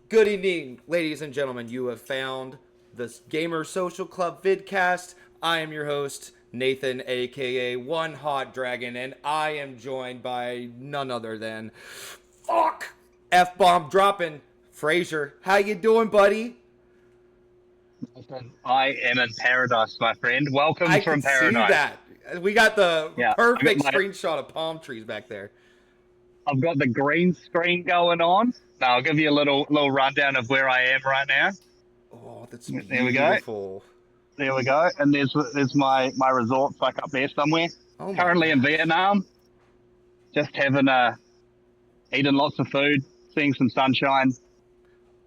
Good evening, ladies and gentlemen. You have found the Gamer Social Club vidcast. I am your host, Nathan, aka One Hot Dragon, and I am joined by none other than F-bomb dropping Fraser. How you doing, buddy? I am in paradise, my friend. I Welcome from could see paradise. that. We got the Yeah, perfect screenshot of palm trees back there. I've got the green screen going on. Now I'll give you a little rundown of where I am right now. Oh, that's There we go. beautiful. There we go. And there's my resorts like up there somewhere. Oh my Currently in gosh. Vietnam, just having eating lots of food, seeing some sunshine,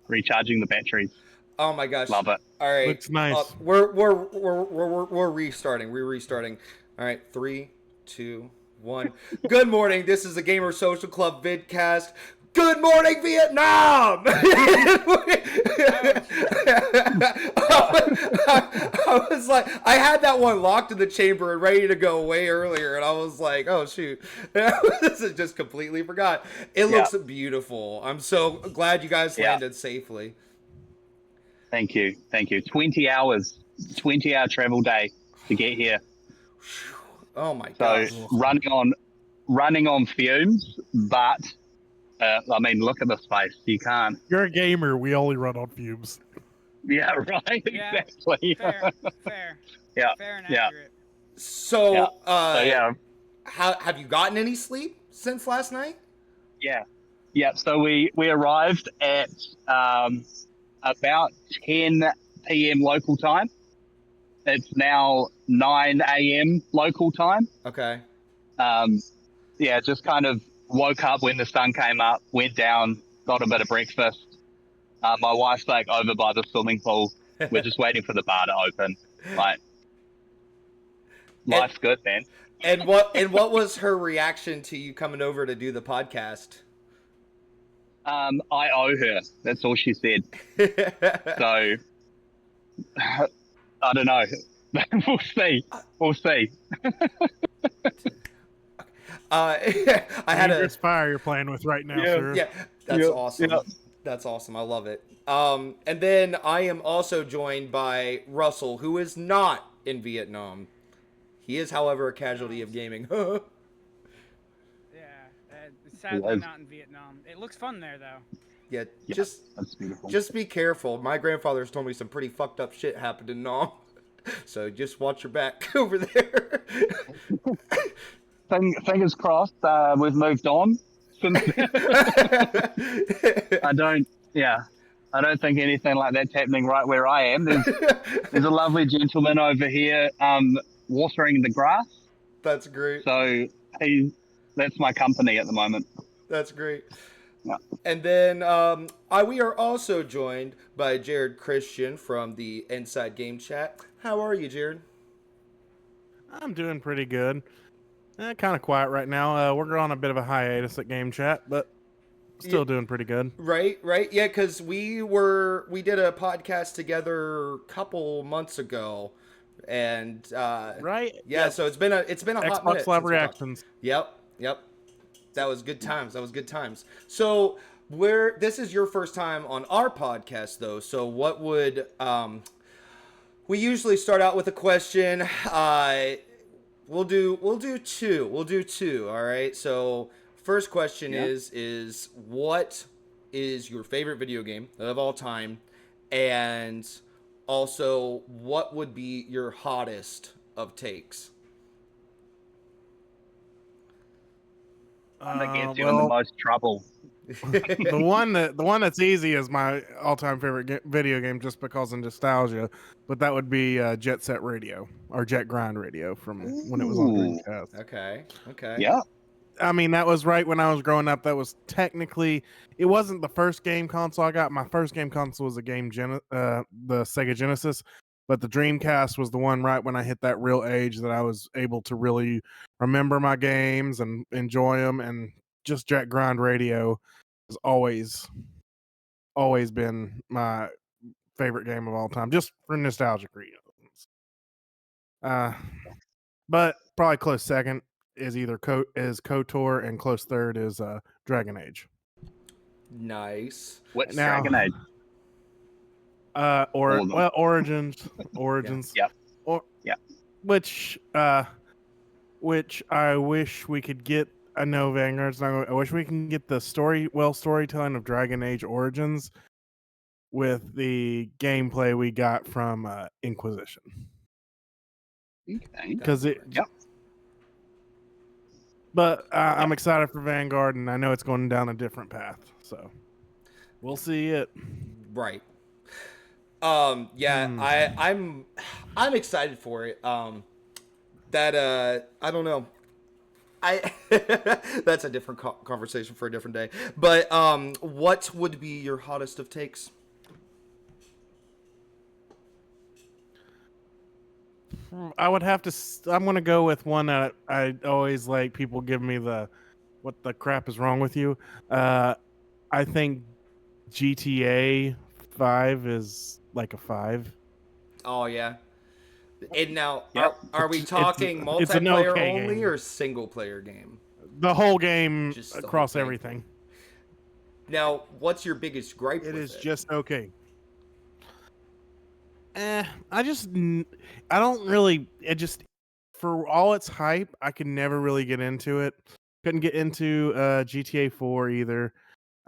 recharging the batteries. Oh my gosh. Love it. All right. Looks nice. We're restarting. We're restarting. All right. 3, 2, 1. Good morning. This is the Gamer Social Club vidcast. Good morning, Vietnam! I was like, I had that one locked in the chamber and ready to go way earlier, and I was like, oh shoot, this is just completely forgot. It looks beautiful. I'm so glad you guys landed safely. Thank you. 20 hours, 20-hour travel day to get here. Oh my So gosh. running on fumes, but I mean, look at the space. You can't. You're a gamer. We only run on fumes. Yeah, right. Yeah, Exactly. Fair. Yeah. Fair and Yeah. accurate. So, yeah. have you gotten any sleep since last night? Yeah. So we arrived at about 10 p.m. local time. It's now 9 a.m. local time. Okay. Just kind of woke up when the sun came up, went down, got a bit of breakfast. My wife's like over by the swimming pool. We're just waiting for the bar to open. Like, life's good, man. And what was her reaction to you coming over to do the podcast? I owe her. That's all she said. So I don't know. We'll see. I had Dangerous fire you're playing with right now, sir. Yeah, that's awesome. Yeah. That's awesome. I love it. And then I am also joined by Russell, who is not in Vietnam. He is, however, a casualty of gaming. Yeah, sadly not in Vietnam. It looks fun there though. Yeah, That's beautiful. just be careful. My grandfather's told me some pretty fucked up shit happened in Nam. So just watch your back over there. Fingers crossed. We've moved on. I don't think anything like that's happening right where I am. There's a lovely gentleman over here watering the grass. That's great. So that's my company at the moment. That's great. Yeah. And then we are also joined by Jared Christian from the Inside Game Chat. How are you, Jared? I'm doing pretty good. Kind of quiet right now. We're on a bit of a hiatus at Game Chat, but still doing pretty good. Right. Yeah, because we did a podcast together a couple months ago, and Right? Yeah. Yep. So it's been a hot minute. Xbox Live Reactions. Yep. That was good times. So this is your first time on our podcast, though. So what would we usually start out with a question? We'll do two. All right. So first question is what is your favorite video game of all time, and also what would be your hottest of takes? That gets you in the most trouble. the one that's easy is my all-time favorite video game, just because of nostalgia. But that would be Jet Set Radio or Jet Grind Radio from when it was on Dreamcast. Okay. Yeah. I mean, that was right when I was growing up. That was technically, it wasn't the first game console I got. My first game console was the Sega Genesis, but the Dreamcast was the one right when I hit that real age that I was able to really remember my games and enjoy them. And just Jet Grind Radio has always been my favorite game of all time, just for nostalgic reasons. But probably close second is either KOTOR, and close third is Dragon Age. Nice. Which Now, Dragon Age? or All of them. well, Origins, Yep. or Yep. which I wish we could get. I know Vanguard's not. I wish we can get the storytelling of Dragon Age Origins with the gameplay we got from Inquisition. Okay. Because it. Yep. But I'm excited for Vanguard, and I know it's going down a different path. So we'll see it. Right. Yeah, I'm excited for it. I don't know. I that's a different conversation for a different day. But what would be your hottest of takes? I would have to. I'm going to go with one that I always like. People give me the, "What the crap is wrong with you?" I think GTA 5 is like a 5. Oh yeah. And now, Yep. are we talking it's an multiplayer okay only game. or single player game? The whole game Just the whole across thing. everything. Now, what's your biggest gripe It with is it? just okay. I don't really. It just, for all its hype, I could never really get into it. Couldn't get into GTA 4 either.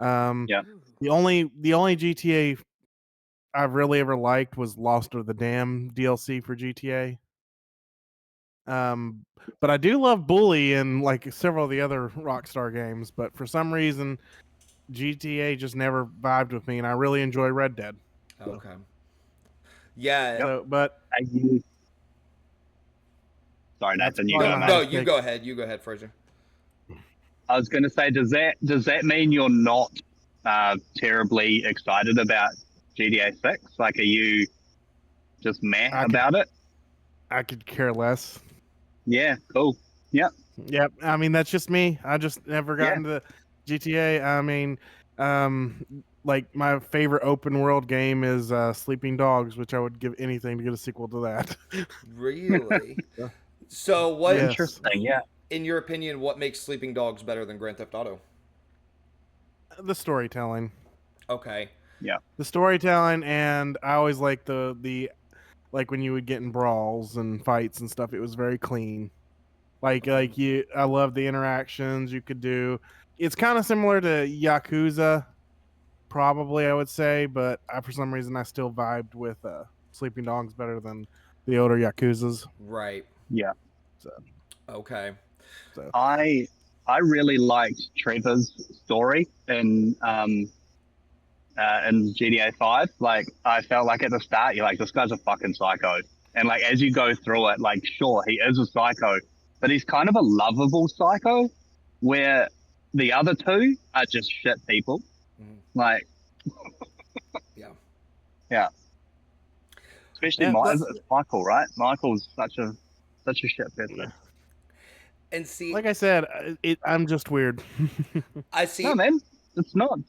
Yeah. The only GTA I've really ever liked was Lost of the Dam DLC for GTA. But I do love Bully and like several of the other Rockstar games. But for some reason, GTA just never vibed with me, and I really enjoy Red Dead. So, Okay. Yeah. so but I use... Sorry, That's Nathan. You probably go, my mate. No, hottest you take. go ahead. You go ahead, Fraser. I was going to say, does that mean you're not terribly excited about GTA 6? Like, are you just meh about it? I could care less. Yeah, cool. Yep. Yep. I mean, that's just me. I just never got Yeah. into GTA. I mean, like my favorite open world game is Sleeping Dogs, which I would give anything to get a sequel to that. Really? Yeah. So, what, Yes. Interesting, yeah. in your opinion, what makes Sleeping Dogs better than Grand Theft Auto? The storytelling. Okay. The storytelling, and I always like the like when you would get in brawls and fights and stuff, it was very clean. I love the interactions you could do. It's kind of similar to Yakuza, probably I would say, but for some reason I still vibed with Sleeping Dogs better than the older Yakuzas. Right. Yeah. Okay. So I really liked Trevor's story in GTA 5. Like, I felt like at the start, you're like, this guy's a fucking psycho. And like, as you go through it, like, sure, he is a psycho, but he's kind of a lovable psycho, where the other two are just shit people. Mhm. Like, Yeah. yeah. Especially Yeah, it's Michael, right? Michael's such a shit person. And see, like I said, I'm just weird. I see. No, man, it's not.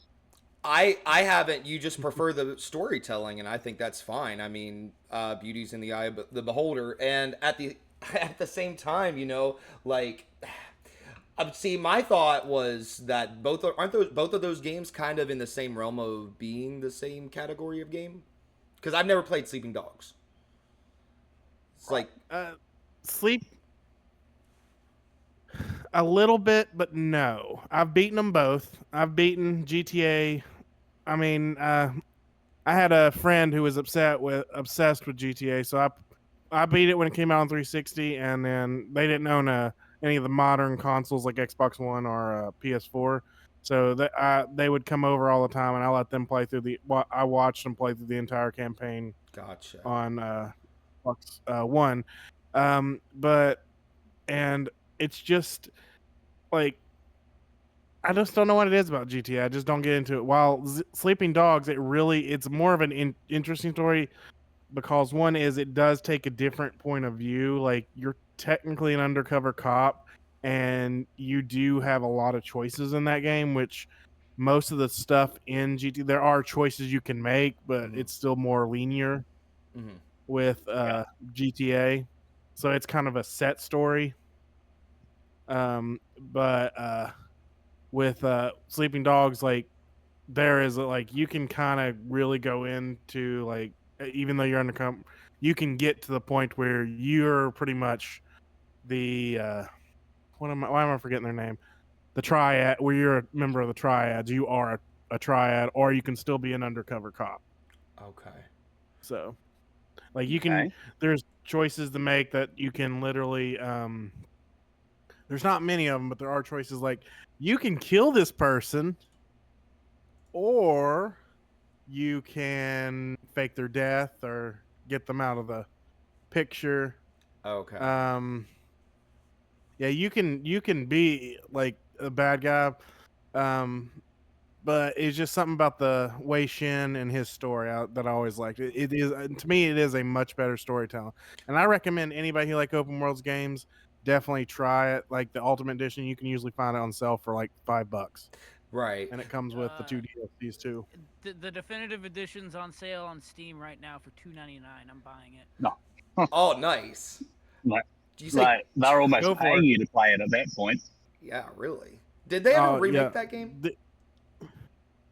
I haven't. You just prefer the storytelling, and I think that's fine. I mean, beauty's in the eye of the beholder, and at the same time, like, see, my thought was that both of those games kind of in the same realm of being the same category of game? Because I've never played Sleeping Dogs. It's like, Sleep a little bit, but no. I've beaten them both. I've beaten GTA. I mean, I had a friend who was obsessed with GTA, so I beat it when it came out on 360, and then they didn't own any of the modern consoles like Xbox One or PS4. So they would come over all the time, and I let them play through I watched them play through the entire campaign gotcha. on Xbox One. And it's just like, I just don't know what it is about GTA. I just don't get into it. While Sleeping Dogs, it's more of an interesting story, because one is it does take a different point of view. Like, you're technically an undercover cop, and you do have a lot of choices in that game, which most of the stuff in GTA, there are choices you can make, but it's still more linear with GTA. So it's kind of a set story. But with Sleeping Dogs, like, there is like you can kind of really go into like even though you're undercover, you can get to the point where you're pretty much the why am I forgetting their name? The triad, where you're a member of the triads, you are a triad, or you can still be an undercover cop. Okay. So, like you can, Okay. there's choices to make that you can literally. There's not many of them, but there are choices like you can kill this person, or you can fake their death or get them out of the picture. Okay. Yeah, you can be like a bad guy, um, but it's just something about the Wei Shin and his story that I always liked. It is to me, it is a much better storytelling, and I recommend anybody who like open worlds games definitely try it. Like the Ultimate Edition, you can usually find it on sale for like $5, Right. and it comes with the 2 DLCs too. The definitive edition's on sale on Steam right now for $2.99. I'm buying it. No. Oh, nice. Like, Did you say? like they're almost Go for paying it. you to play it at that point. Yeah, really. Did they ever remake that game?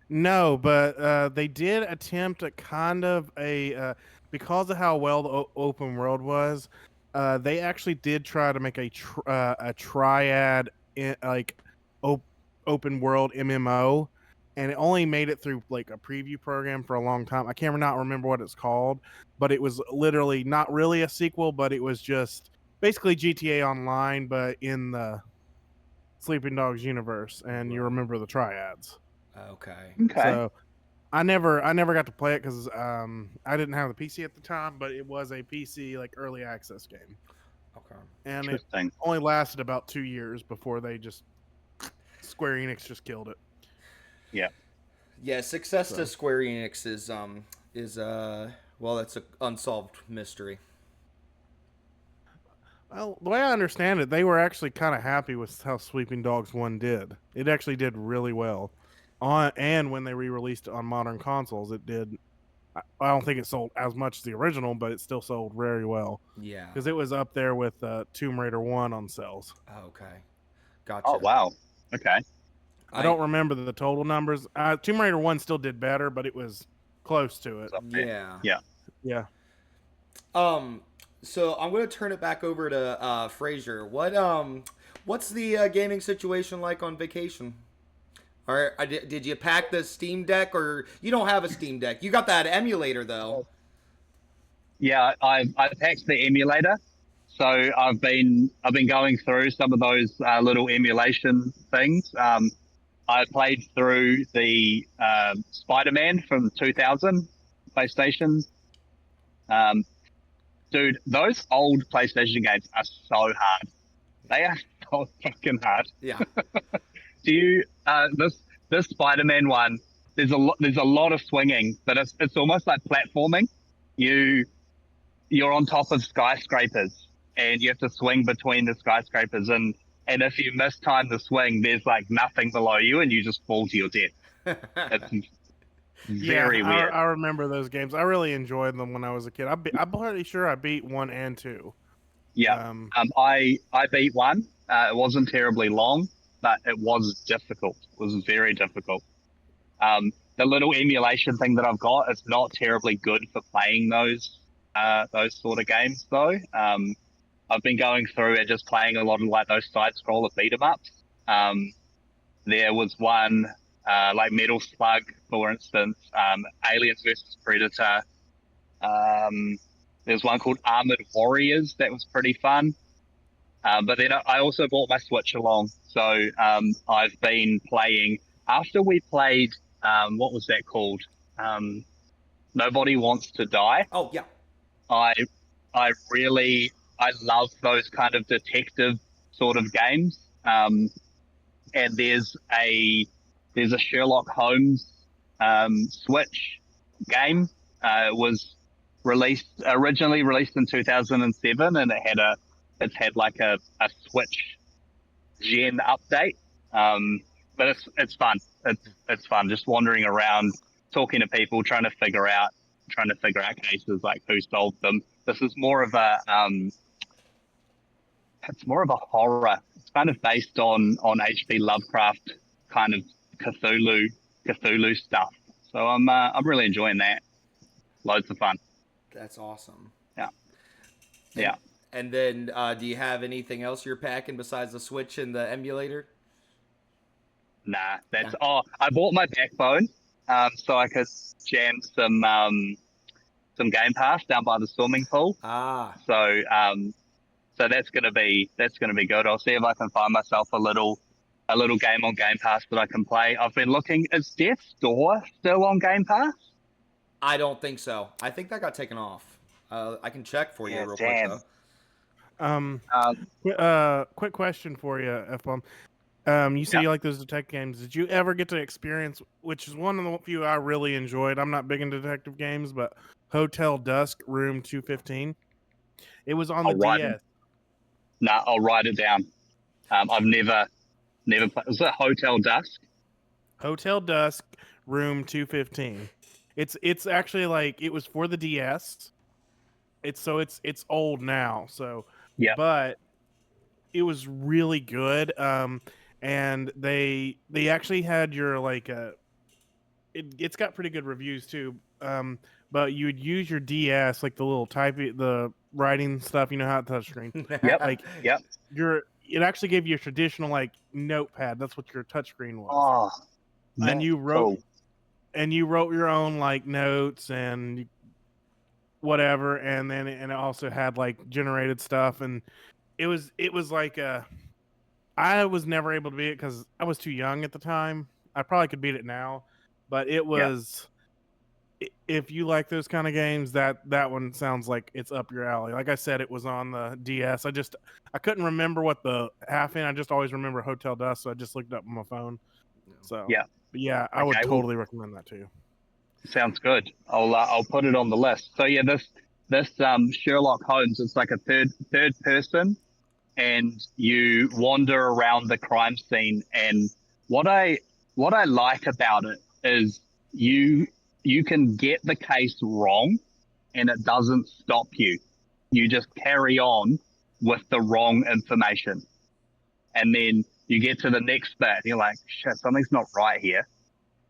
No, but they did attempt a kind of a because of how well the open world was. They actually did try to make a triad like open world MMO, and it only made it through like a preview program for a long time. I can't not remember what it's called, but it was literally not really a sequel, but it was just basically GTA Online, but in the Sleeping Dogs universe, and you Right. remember the triads. Okay. Okay. So I never got to play it because I didn't have the PC at the time, but it was a PC like early access game, Okay. and it Interesting. only lasted about 2 years before they just Square Enix just killed it. Yeah. Yeah, success So. to Square Enix is well, that's an unsolved mystery. Well, the way I understand it, they were actually kind of happy with how Sleeping Dogs 1 did. It actually did really well. And when they re-released it on modern consoles, it did. I don't think it sold as much as the original, but it still sold very well Yeah. because it was up there with Tomb Raider 1 on sales. Okay. Gotcha. Oh wow. Okay. I don't remember the total numbers. Tomb Raider 1 still did better, but it was close to it. It's up there. Yeah. Yeah. Yeah. So I'm gonna turn it back over to Fraser. What's the gaming situation like on vacation? Or did you pack the Steam Deck, or you don't have a Steam Deck? You got that emulator though. Yeah, I packed the emulator, so I've been going through some of those little emulation things. I played through the Spider-Man from 2000 PlayStation. Dude, those old PlayStation games are so hard. They are so fucking hard. Yeah. Do you this Spider-Man one? There's a lot of swinging, but it's almost like platforming. You're on top of skyscrapers and you have to swing between the skyscrapers, and if you miss time the swing, there's like nothing below you and you just fall to your death. It's very weird. I remember those games. I really enjoyed them when I was a kid. I'm pretty sure I beat 1 and 2. Yeah. I beat one. It wasn't terribly long, but it was difficult. It was very difficult. The little emulation thing that I've got is not terribly good for playing those sort of games though. I've been going through and just playing a lot of like those side scroller beat 'em ups. There was one like Metal Slug, for instance, Aliens vs Predator. There's one called Armored Warriors that was pretty fun. But then I also brought my Switch along, so I've been playing. After we played, what was that called? Nobody Wants to Die. Oh yeah. I I love those kind of detective sort of games. And there's a Sherlock Holmes Switch game. It was originally released in 2007, and it's had like a Switch Gen update. But it's fun. It's fun just wandering around, talking to people, trying to figure out cases like who solved them. This is more of a it's more of a horror. It's kind of based on H.P. Lovecraft kind of Cthulhu Cthulhu stuff. So I'm really enjoying that. Loads of fun. That's awesome. Yeah. And, Yeah. And then, do you have anything else you're packing besides the Switch and the emulator? Nah, I bought my backbone, so I could jam some Game Pass down by the swimming pool. Ah, So that's gonna be good. I'll see if I can find myself a little game on Game Pass that I can play. I've been looking. Is Death's Door still on Game Pass? I don't think so. I think that got taken off. I can check for you real quick though. Quick question for you, F-Bomb. You said you like those detective games. Did you ever get to experience, which is one of the few I really enjoyed? I'm not big into detective games, but Hotel Dusk Room 215. It was on the DS. I'll write it down. I've never played. Was it Hotel Dusk? Hotel Dusk Room 215. It's actually like it was for the DS. It's old now. So yeah, but it was really good. And they actually had your like it's got pretty good reviews too. But you would use your DS, like the little the writing stuff. You know how it touchscreen. Yep. Like Yep. It actually gave you a traditional like notepad. That's what your touchscreen was. Oh, and you wrote cool. and you wrote your own like notes and whatever, and then it also had like generated stuff, and it was like I was never able to beat it because I was too young at the time. I probably could beat it now, but it was. If you like those kind of games, that one sounds like it's up your alley. Like I said, it was on the DS. I couldn't remember what the half in. I just always remember Hotel Dust, so I just looked up on my phone. So yeah, I would totally recommend that too. Sounds good. I'll put it on the list. So yeah, this Sherlock Holmes, it's like a third person, and you wander around the crime scene. And what I like about it is you can get the case wrong, and it doesn't stop you. You just carry on with the wrong information, and then you get to the next bit, and you're like, shit, something's not right here.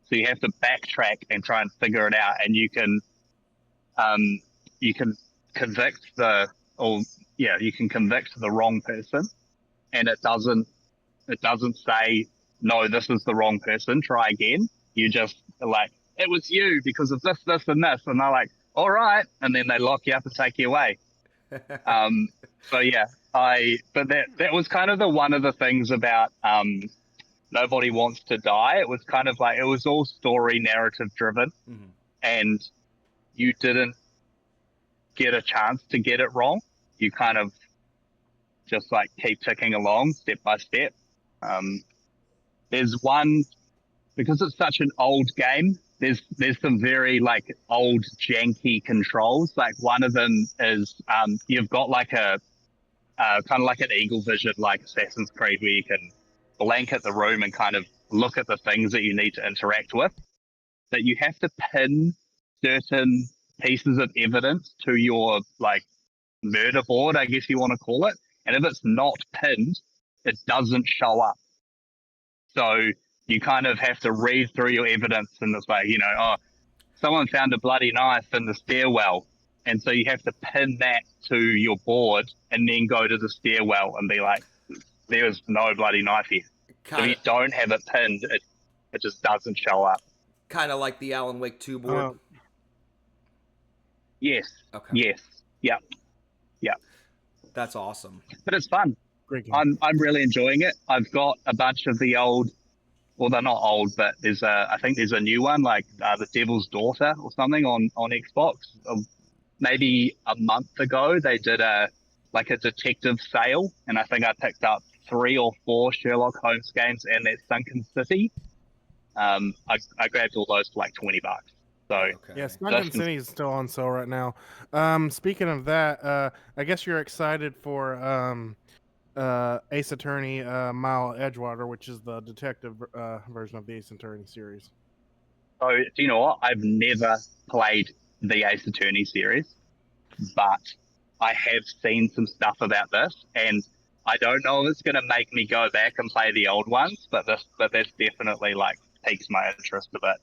So you have to backtrack and try and figure it out, and you can convict you can convict the wrong person, and it doesn't say no, this is the wrong person, try again. You just like, it was you because of this, and this, and they're like, all right, and then they lock you up and take you away. So yeah, but that was kind of one of the things about Nobody Wants to Die. It was kind of like, it was all story narrative driven, and you didn't get a chance to get it wrong. You kind of just like keep ticking along step by step. There's one, because it's such an old game, there's some very like old janky controls. Like one of them is you've got like a kind of like an eagle vision, like Assassin's Creed, where you can blanket the room and kind of look at the things that you need to interact with. That you have to pin certain pieces of evidence to your like murder board, I guess you want to call it. And if it's not pinned, it doesn't show up. So you kind of have to read through your evidence in this way, someone found a bloody knife in the stairwell. And so you have to pin that to your board and then go to the stairwell and be like, there's no bloody knife here. So if you don't have it pinned, it just doesn't show up. Kind of like the Alan Wake 2 board. Yes. Okay. Yes. Yep. Yep. That's awesome. But it's fun. Great game. I'm really enjoying it. I've got a bunch of the old, well, they're not old, but I think there's a new one, like The Devil's Daughter or something on Xbox. Maybe a month ago, they did a detective sale, and I think I picked up 3 or 4 Sherlock Holmes games and that Sunken City. I grabbed all those for like $20. So okay. Yeah, Sunken City is still on sale right now. Speaking of that, I guess you're excited for Ace Attorney Mile Edgewater, which is the detective version of the Ace Attorney series. So do you know what? I've never played the Ace Attorney series, but I have seen some stuff about this, and I don't know if it's going to make me go back and play the old ones, but that's definitely like piques my interest a bit.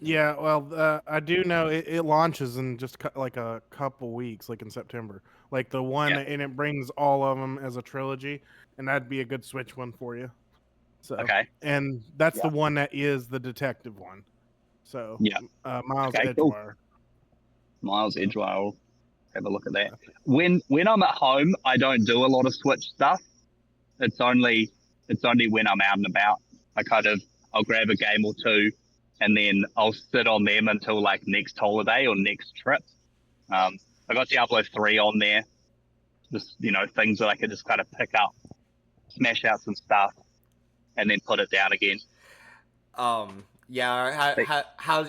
Yeah, well, I do know it launches in just like a couple weeks, like in September. Like the one, Yeah. and it brings all of them as a trilogy, and that'd be a good Switch one for you. So, Okay. and that's Yeah. the one that is the detective one. So, Yeah. Miles Okay, cool. Edgewire. Miles So, Edgewire. I'll have a look at that. When I'm at home, I don't do a lot of Switch stuff. It's only when I'm out and about. I'll grab a game or two, and then I'll sit on them until like next holiday or next trip. I got Diablo 3 on there. Just things that I could just kind of pick up, smash out some stuff, and then put it down again. Yeah. How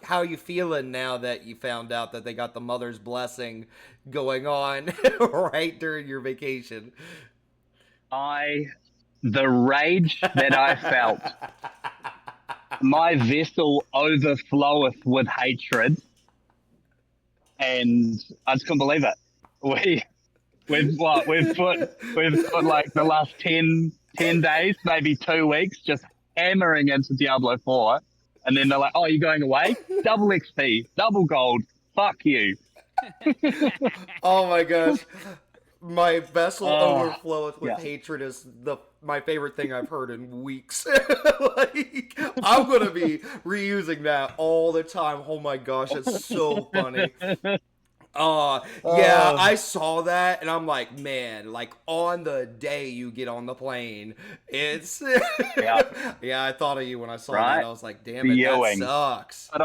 are you feeling now that you found out that they got the mother's blessing going on right during your vacation? The rage that I felt, my vessel overfloweth with hatred, and I just couldn't believe it. We've put like the last 10 days, maybe 2 weeks, just hammering into Diablo 4, and then they're like, "Oh, you're going away? Double XP, double gold. Fuck you." Oh my gosh. My vessel overfloweth with yeah. hatred is my favorite thing I've heard in weeks. Like, I'm gonna be reusing that all the time. Oh my gosh, that's so funny. Yeah, I saw that and I'm like, man, like on the day you get on the plane, it's Yeah. Yeah, I thought of you when I saw Right? that. I was like, damn it, that Viewing. sucks. But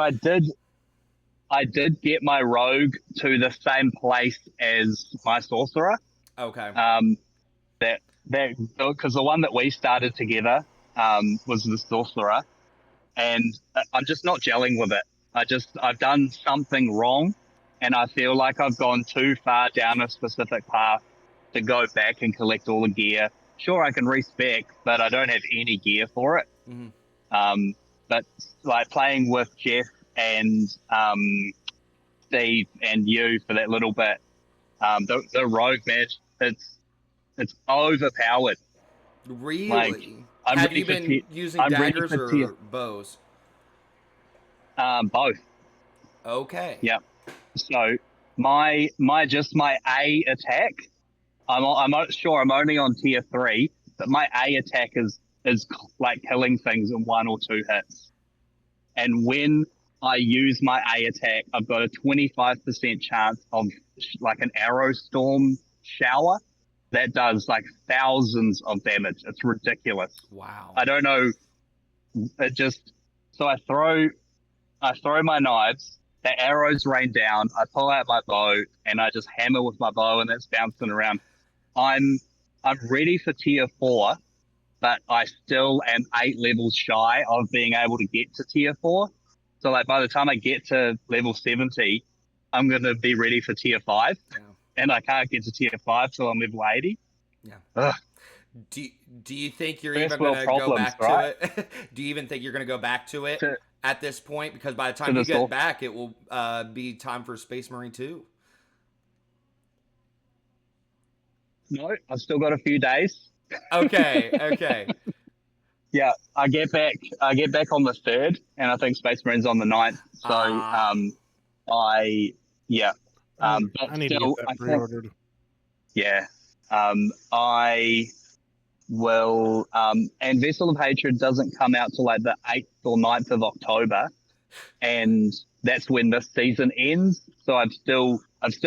I did get my rogue to the same place as my sorcerer. Okay. That because the one that we started together was the sorcerer, and I'm just not gelling with it. I've done something wrong, and I feel like I've gone too far down a specific path to go back and collect all the gear. Sure, I can respec, but I don't have any gear for it. Mhm. But like playing with Jeff and Steve and you for that little bit, the rogue match, it's overpowered. Like Really? I'm Have ready you for been using I'm ready daggers for or tier bows? both. Okay. Yeah. So my A attack, I'm not sure I'm only on tier 3, but my A attack is like killing things in 1 or 2 hits. And when I use my A attack, I've got a 25% chance of like an arrow storm shower that does like thousands of damage. It's ridiculous. Wow. I don't know. It just so I throw my knives, the arrows rain down, I pull out my bow, and I just hammer with my bow, and it's bouncing around. I'm ready for tier 4, but I still am 8 levels shy of being able to get to tier 4. So like by the time I get to level 70, I'm gonna be ready for tier 5, Yeah. and I can't get to tier 5 till I'm level 80. Yeah. Ugh. Do you think you're First even world gonna go problems, back to right? it? Do you even think you're gonna go back to it To at this point? Because by the to time you the get soul. back, it will be time for Space Marine 2. No, I've still got a few days. Okay. Okay. Yeah, I get back. I get back on the 3rd, and I think Space Marine's on the 9th. So, Ah. I yeah, but I need to get still, that I think pre-ordered. yeah, I will. And Vessel of Hatred doesn't come out till like the 8th or 9th of October, and that's when this season ends. So I've still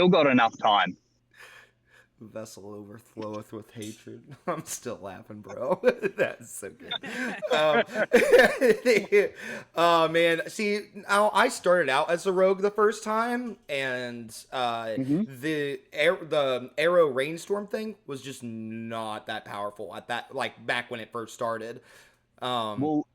got enough time. Vessel overfloweth with hatred. I'm still laughing, bro. That's so good. Oh man, see, now I started out as a rogue the first time, and the arrow rainstorm thing was just not that powerful at that, like back when it first started. Well,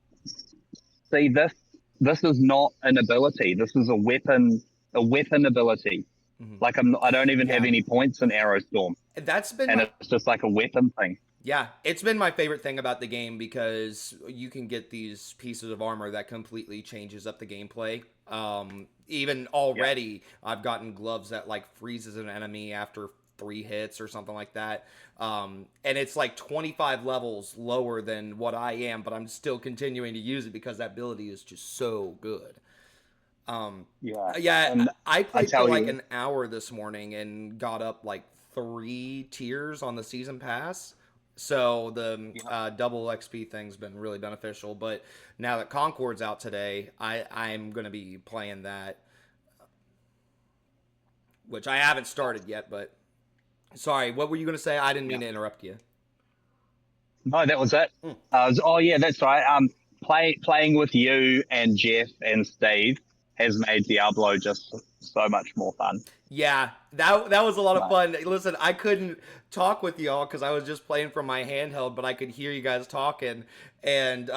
see this is not an ability. This is a weapon ability. Mhm. Like I don't even have Yeah, any points in Arrow Storm, that's been and my it's just like a weapon thing. Yeah, it's been my favorite thing about the game because you can get these pieces of armor that completely changes up the gameplay. Even Yeah. already, I've gotten gloves that like freezes an enemy after 3 hits or something like that. And it's like 25 levels lower than what I am, but I'm still continuing to use it because that ability is just so good. Yeah, and I I played for tell like you, an hour this morning and got up like 3 tiers on the season pass. So the double XP thing's been really beneficial. But now that Concord's out today, I'm going to be playing that, which I haven't started yet. But sorry, what were you going to say? I didn't mean to interrupt you. no, that was it. Mm. Oh yeah, that's right. Playing with you and Jeff and Steve has made Diablo just so much more fun. Yeah, that was a lot of Right. fun. Listen, I couldn't talk with y'all because I was just playing from my handheld, but I could hear you guys talking. And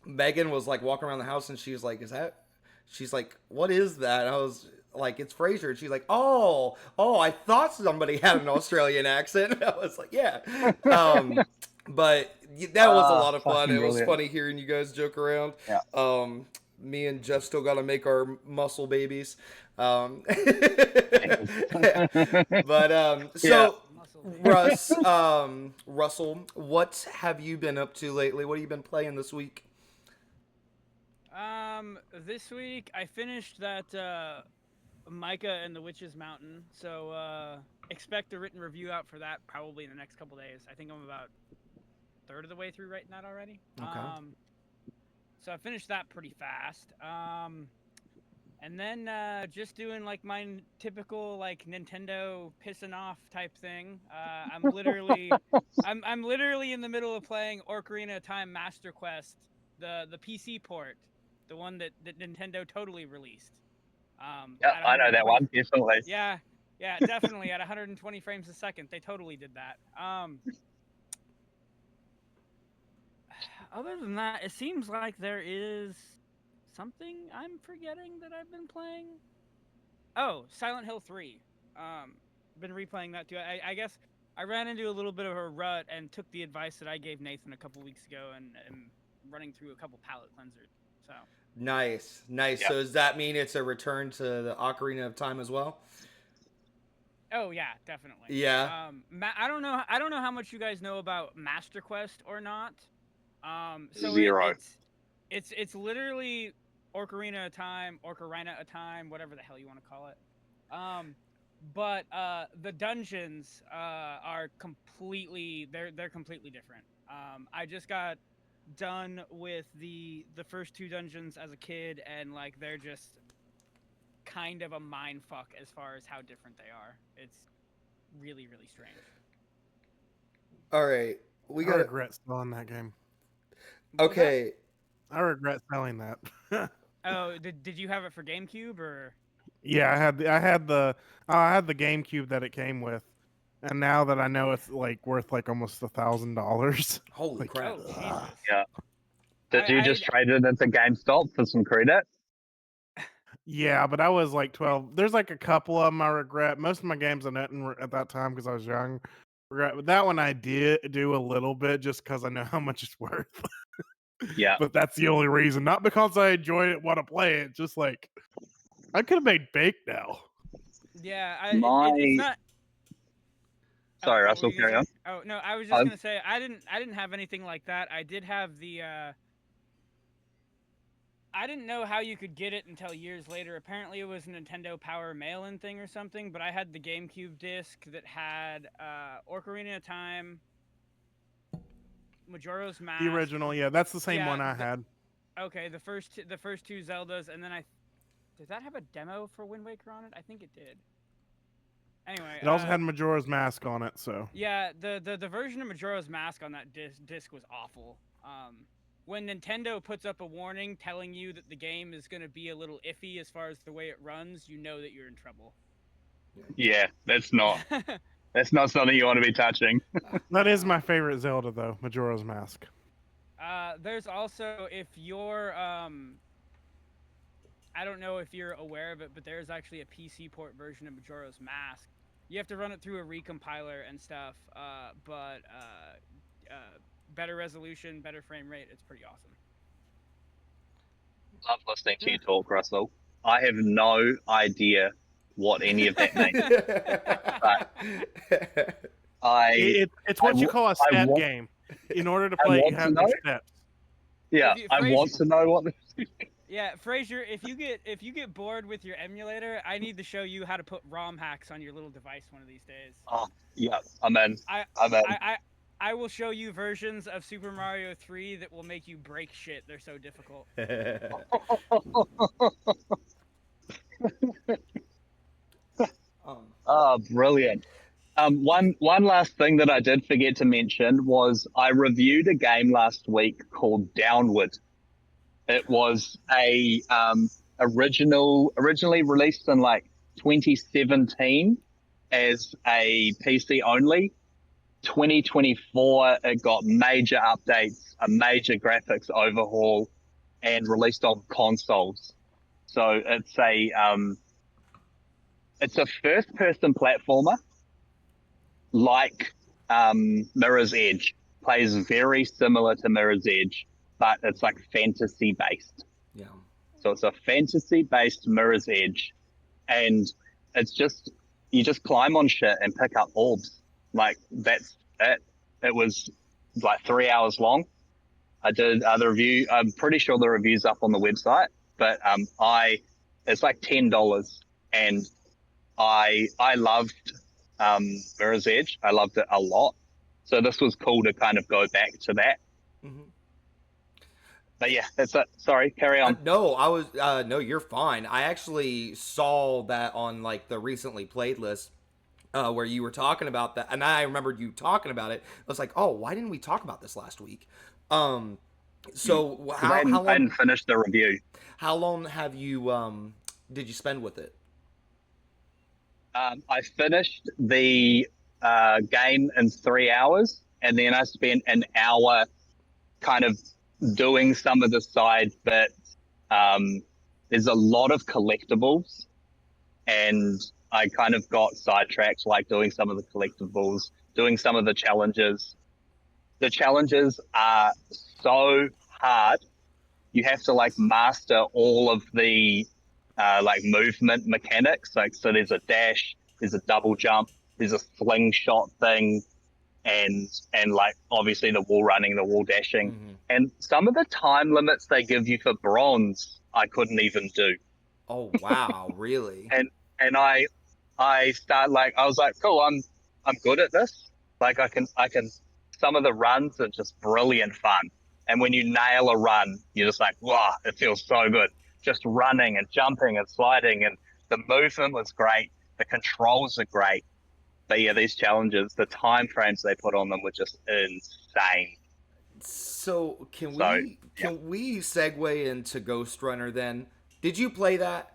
Megan was like walking around the house, and she was like, "Is that?" She's like, "What is that?" And I was like, "It's Fraser." And she's like, "Oh, I thought somebody had an Australian accent." I was like, "Yeah." But that was a lot of fun. Fucking It was brilliant. funny hearing you guys joke around. Yeah. Me and Jeff still got to make our muscle babies. But so Muscle baby. Russell, what have you been up to lately? What have you been playing this week? This week I finished that Micah and the Witch's Mountain, so expect a written review out for that probably in the next couple days. I think I'm about a third of the way through writing that already. Okay. So I finished that pretty fast. And then just doing like my typical like Nintendo pissing off type thing. I'm literally I'm literally in the middle of playing Ocarina of Time Master Quest, the PC port, the one that Nintendo totally released. Yeah, at I know that 120 one, definitely. Yeah, definitely at 120 frames a second. They totally did that. Other than that, it seems like there is something I'm forgetting that I've been playing. Oh, Silent Hill 3. Been replaying that too. I guess I ran into a little bit of a rut and took the advice that I gave Nathan a couple weeks ago and am running through a couple palette cleansers. So Nice. Yeah. So does that mean it's a return to the Ocarina of Time as well? Oh yeah, definitely. Yeah. I don't know how much you guys know about Master Quest or not. So Zero. it's literally Ocarina of Time, whatever the hell you want to call it. But the dungeons are completely they're completely different. I just got done with the first 2 dungeons as a kid, and like they're just kind of a mind fuck as far as how different they are. It's really, really strange. All right. I regret selling that game. Okay. I regret selling that. Oh, did you have it for GameCube or? Yeah, I had the GameCube that it came with, and now that I know it's like worth like almost $1,000. Holy Like, crap. Oh Jesus! Yeah. Did you just trade it into GameStop for some credit? Yeah, but I was like 12. There's like a couple of them I regret. Most of my games I didn't at that time because I was young. Regret, but that one I did do a little bit just because I know how much it's worth. Yeah. But that's the only reason, not because I enjoy it, want to play it. Just like I could have made bake now. Yeah, My it's not. Sorry, what were Russell, you gonna carry on. say? Oh no, I was just gonna say I didn't have anything like that. I did have the. I didn't know how you could get it until years later. Apparently, it was a Nintendo Power mail-in thing or something. But I had the GameCube disc that had Ocarina of Time, Majora's Mask. The original, yeah, that's the same one I had. Okay, the first 2 Zeldas, and then did that have a demo for Wind Waker on it? I think it did. Anyway, It also had Majora's Mask on it, so yeah, the version of Majora's Mask on that disc was awful. When Nintendo puts up a warning telling you that the game is going to be a little iffy as far as the way it runs, you know that you're in trouble. Yeah, that's not something you want to be touching. that is my favorite Zelda though, Majora's Mask. There's also, if you're I don't know if you're aware of it, but there's actually a PC port version of Majora's Mask. You have to run it through a recompiler and stuff, but better resolution, better frame rate. It's pretty awesome. Love listening to you talk, Russell. I have no idea what any of that means. It's what you call a step want- game. In order to I play, want you to have know. your steps. Yeah, I want to know what. Yeah, Fraser, if you get bored with your emulator, I need to show you how to put ROM hacks on your little device one of these days. Oh, yeah, I'm in. I'm in. I will show you versions of Super Mario 3 that will make you break shit. They're so difficult. Oh, brilliant. One last thing that I did forget to mention was I reviewed a game last week called Downward. It was a originally released in like 2017 as a PC only. 2024 it got major updates, a major graphics overhaul, and released on consoles. So it's a first-person platformer like Mirror's Edge. Plays very similar to Mirror's Edge, but it's like fantasy-based. Yeah. So it's a fantasy-based Mirror's Edge, and it's just you just climb on shit and pick up orbs. Like that's it. It was like 3 hours long. I did the review. I'm pretty sure the review's up on the website, but it's like $10, and I loved Mirror's Edge. I loved it a lot. So this was cool to kind of go back to that. Mm-hmm. But yeah, that's it. Sorry, carry on. No, you're fine. I actually saw that on like the recently played list where you were talking about that, and I remembered you talking about it. I was like, oh, why didn't we talk about this last week? So how long? I hadn't finished the review. How long have you did you spend with it? I finished the game in 3 hours, and then I spent an hour kind of doing some of the side bits. There's a lot of collectibles, and I kind of got sidetracked, like doing some of the collectibles, doing some of the challenges. The challenges are so hard. You have to like master all of the like movement mechanics. Like, so there's a dash, there's a double jump, there's a slingshot thing, and like obviously the wall running, the wall dashing. Mm-hmm. And some of the time limits they give you for bronze, I couldn't even do. Oh wow, really? And I was like, cool, I'm good at this. Like I can some of the runs are just brilliant fun. And when you nail a run, you're just like, wow, it feels so good. Just running and jumping and sliding, and the movement was great. The controls are great. But yeah, these challenges, the time frames they put on them were just insane. So can we segue into Ghost Runner then? Did you play that?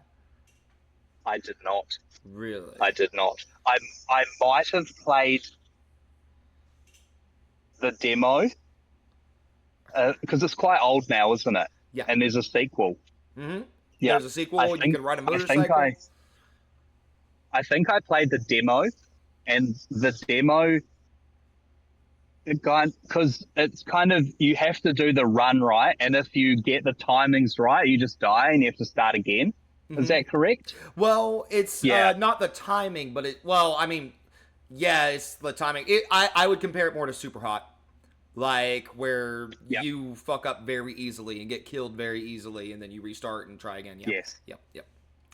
I did not. Really? I did not. I might have played the demo because it's quite old now, isn't it? Yeah. And there's a sequel. Mm-hmm. Yeah. There's a sequel. You can ride a motorcycle. I think I played the demo, and the demo, because it's kind of, you have to do the run right, and if you get the timings right, you just die and you have to start again. Mm-hmm. Is that correct? Well, it's not the timing, but it's the timing. I would compare it more to Super Hot. Like, where you fuck up very easily and get killed very easily, and then you restart and try again. Yeah. Yes. Yep.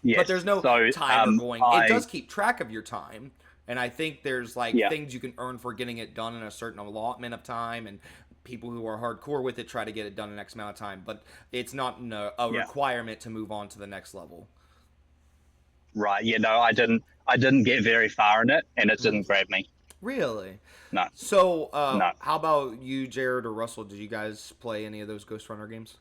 Yes. But there's no timer going. It does keep track of your time, and I think there's things you can earn for getting it done in a certain allotment of time, and people who are hardcore with it try to get it done in X amount of time, but it's not a requirement to move on to the next level. Right. Yeah, no, I didn't get very far in it, and it didn't grab me. Really? No. So, no. How about you, Jared or Russell? Did you guys play any of those Ghost Runner games?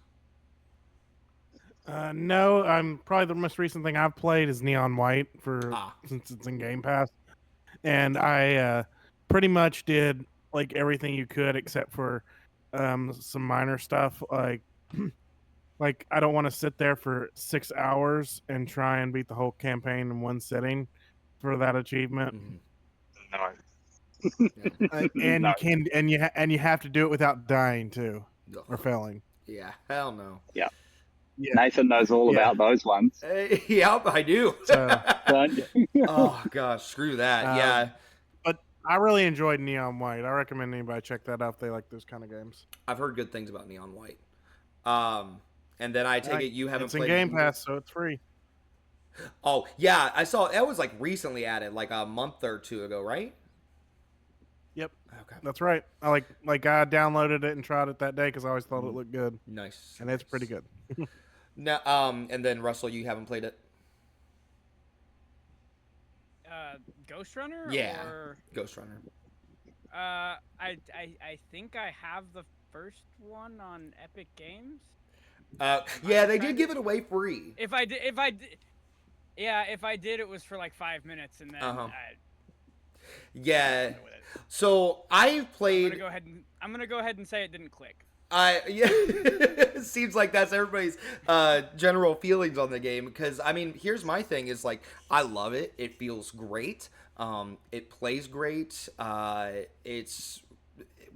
No, I'm probably the most recent thing I've played is Neon White since it's in Game Pass, and I pretty much did like everything you could except for some minor stuff like like I don't want to sit there for 6 hours and try and beat the whole campaign in one sitting for that achievement. No. And No. you can and you have to do it without dying too or failing. Yeah, hell no. Yeah. Nathan knows all about those ones. Yep, I do. So, Oh gosh, screw that. Um, Yeah, But I really enjoyed Neon White. I recommend anybody check that out if they like those kind of games. I've heard good things about Neon White. And then I take it you haven't It's in played. Game Pass, so it's free. Oh yeah, I saw that was like recently added, like a month or two ago, right? Yep, Okay, that's right. I I downloaded it and tried it that day because I always thought it looked good, nice. and it's pretty good. Now, and then Russell, you haven't played it? Ghost Runner. Yeah, Or, Ghost Runner. I think I have the first one on Epic Games. Yeah, they did give it away free. If I did, if I did, it was for like 5 minutes, and then Yeah. So I played. I'm gonna go ahead and say it didn't click. Yeah, it seems like that's everybody's general feelings on the game. Because I mean, here's my thing: is like I love it. It feels great. It plays great. It's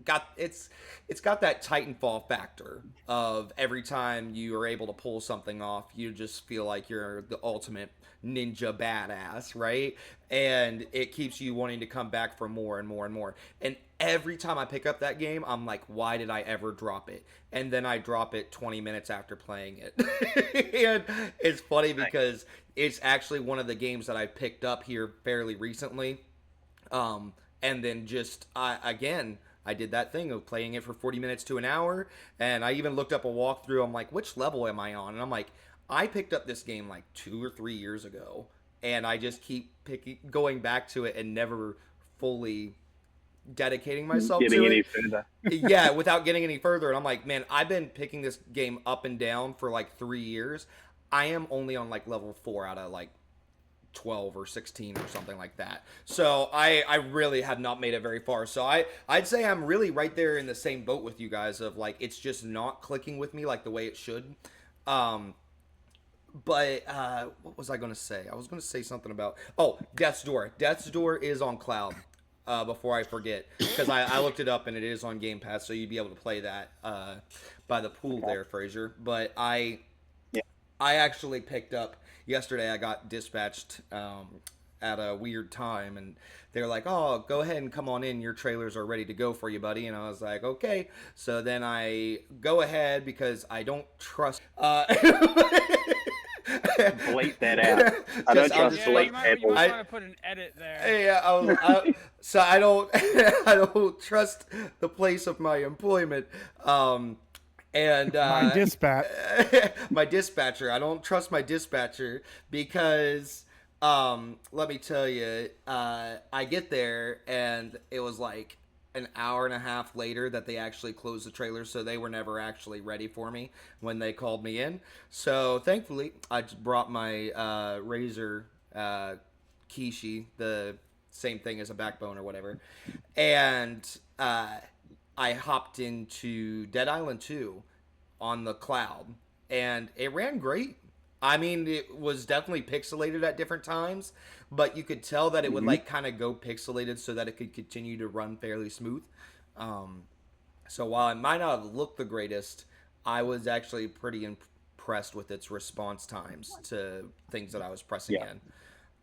got that Titanfall factor of every time you are able to pull something off, you just feel like you're the ultimate ninja badass, right? And it keeps you wanting to come back for more and more and more. And every time I pick up that game, I'm like, why did I ever drop it? And then I drop it 20 minutes after playing it. And it's funny because it's actually one of the games that I picked up here fairly recently. And then just I did that thing of playing it for 40 minutes to an hour, and I even looked up a walkthrough. I'm like, which level am I on? And I'm like, I picked up this game like 2 or 3 years ago, and I just keep going back to it and never fully dedicating myself Getting to any it. further. Yeah, without getting any further. And I'm like, man, I've been picking this game up and down for like 3 years. I am only on like level 4 out of like 12 or 16 or something like that. So I really have not made it very far. So I'd say I'm really right there in the same boat with you guys of like it's just not clicking with me like the way it should. But what was I going to say? I was going to say something about Death's Door. Death's Door is on cloud. Before I forget, because I looked it up and it is on Game Pass, so you'd be able to play that by the pool there, Fraser. But I actually picked up yesterday. I got dispatched at a weird time, and they're like, "Oh, go ahead and come on in. Your trailers are ready to go for you, buddy." And I was like, "Okay." So then I go ahead because I don't trust. Bleep that out. I don't trust You bleep might people. want to put an edit there. Yeah, so I don't I don't trust the place of my employment. And My dispatch. my dispatcher. I don't trust my dispatcher because let me tell you, I get there and it was like an hour and a half later that they actually closed the trailer, so they were never actually ready for me when they called me in. So thankfully, I just brought my Razer Kishi, the same thing as a backbone or whatever, and I hopped into Dead Island 2 on the cloud, and it ran great. I mean, it was definitely pixelated at different times, but you could tell that it would like kind of go pixelated so that it could continue to run fairly smooth. So while it might not have looked the greatest, I was actually pretty impressed with its response times to things that I was pressing in.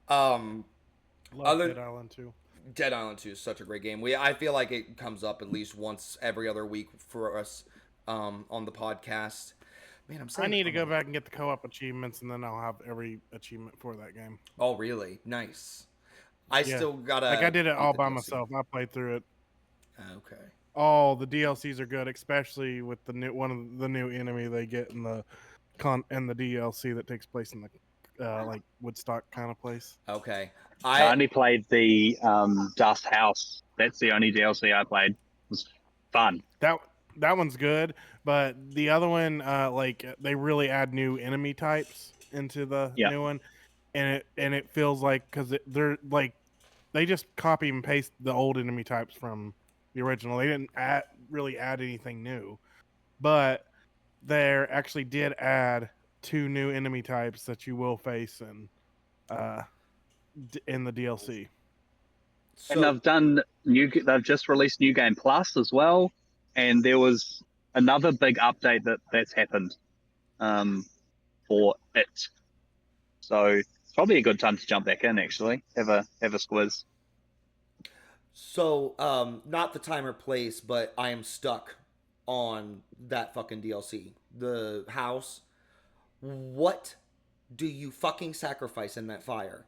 Love Dead Island 2. Dead Island 2 is such a great game. I feel like it comes up at least once every other week for us on the podcast. Man, I need to go back and get the co-op achievements, and then I'll have every achievement for that game. Oh, really? Nice. I still gotta. I did it all by myself. I played through it. Okay. Oh, the DLCs are good, especially with the new enemy they get in the DLC that takes place in the like Woodstock kind of place. Okay. I only played the Dust House. That's the only DLC I played. It was fun. That one's good, but the other one, like they really add new enemy types into the new one, and it feels like because they're like they just copy and paste the old enemy types from the original. They didn't really add anything new, but they actually did add 2 new enemy types that you will face in the DLC. And they've just released New Game Plus as well, and there was another big update that's happened for it. So probably a good time to jump back in. Actually, have a squiz. So, not the time or place, but I am stuck on that fucking DLC. The house. What do you fucking sacrifice in that fire?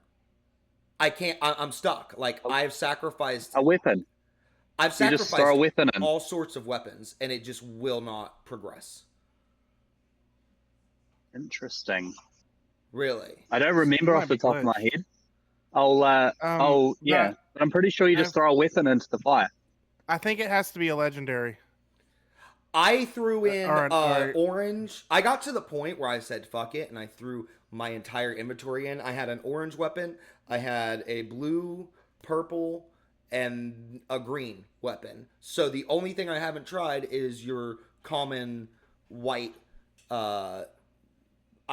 I can't. I'm stuck. Like I've sacrificed. A weapon. I've You just throw a sacrificed weapon in. all sorts of weapons, and it just will not progress. Interesting. Really? I don't remember Might off the be top of my glitched. head. Yeah. No, But I'm pretty sure you just throw a weapon into the fire. I think it has to be a legendary. I threw in or- orange. I got to the point where I said fuck it, and I threw my entire inventory in. I had an orange weapon. I had a blue, purple, and a green weapon. So the only thing I haven't tried is your common white. I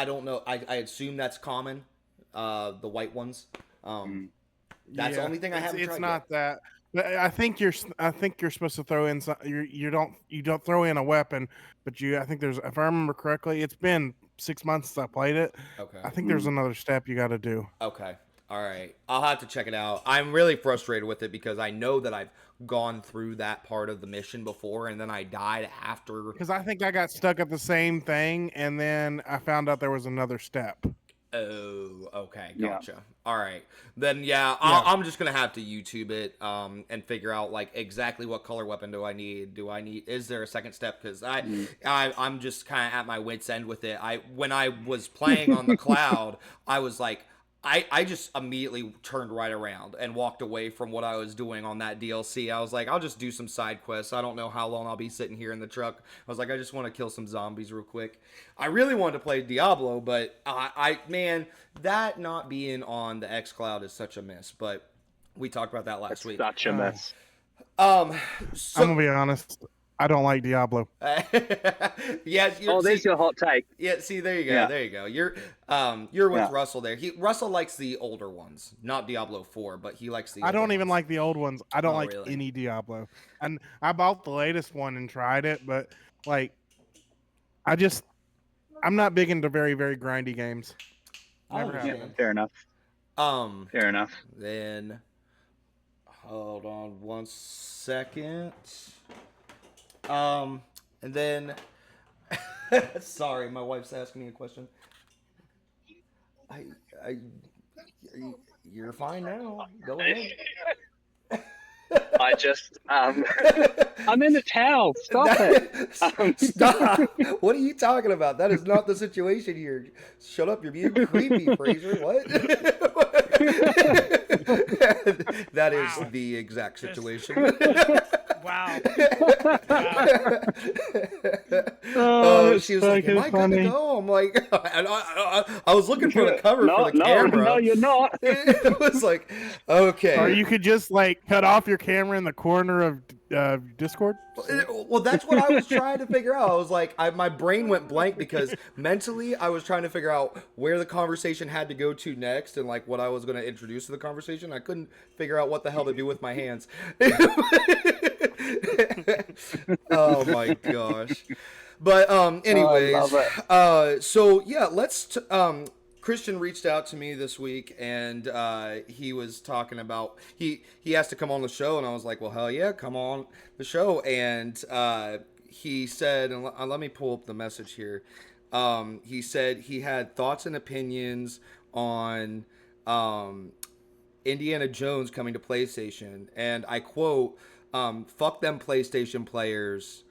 don't know. I assume that's common. The white ones. That's the only thing I haven't tried. It's not that. But I think you're supposed to throw in some. You don't throw in a weapon, but I think there's, if I remember correctly, it's been 6 months since I played it. Okay. I think there's another step you got to do. Okay. All right. I'll have to check it out. I'm really frustrated with it because I know that I've gone through that part of the mission before and then I died after. Because I think I got stuck at the same thing, and then I found out there was another step. Oh, okay. Yeah. Gotcha. All right. Then, yeah, I'm just going to have to YouTube it and figure out, like, exactly what color weapon do I need. Is there a second step? Because I'm just kind of at my wit's end with it. When I was playing on the cloud, I was like, I just immediately turned right around and walked away from what I was doing on that DLC. I was like, I'll just do some side quests. I don't know how long I'll be sitting here in the truck. I was like, I just want to kill some zombies real quick. I really wanted to play Diablo, but man, that not being on the xCloud is such a miss. But we talked about that last week. Such a mess. So, I'm gonna be honest. I don't like Diablo. yeah. There's your hot take. Yeah. See, there you go. Yeah. There you go. You're with Russell there. Russell likes the older ones, not Diablo 4, but he likes the. I don't older even ones. like the old ones. I don't like really? any Diablo. And I bought the latest one and tried it, but like, I'm not big into very, very grindy games. I Never have understand. been. Fair enough. Fair enough. Then, hold on one second. And then, sorry, my wife's asking me a question. You're fine now. Go ahead. I just, I'm in the towel. Stop it. Stop. What are you talking about? That is not the situation here. Shut up. You're being creepy, Fraser. What? That is the exact situation. Wow. She was like, "Am I good to go?" I'm like, I was looking for the cover for the camera. No, you're not. It was like, okay. Or you could just like cut off your camera in the corner of Discord. Well, that's what I was trying to figure out. I was like, my brain went blank because mentally I was trying to figure out where the conversation had to go to next and like what I was going to introduce to the conversation. I couldn't figure out what the hell to do with my hands. Oh my gosh. But anyways, so yeah, let's Christian reached out to me this week and he was talking about he has to come on the show, and I was like, well, hell yeah, come on the show. And he said, and let me pull up the message here. He said he had thoughts and opinions on Indiana Jones coming to PlayStation, and I quote, fuck them PlayStation players.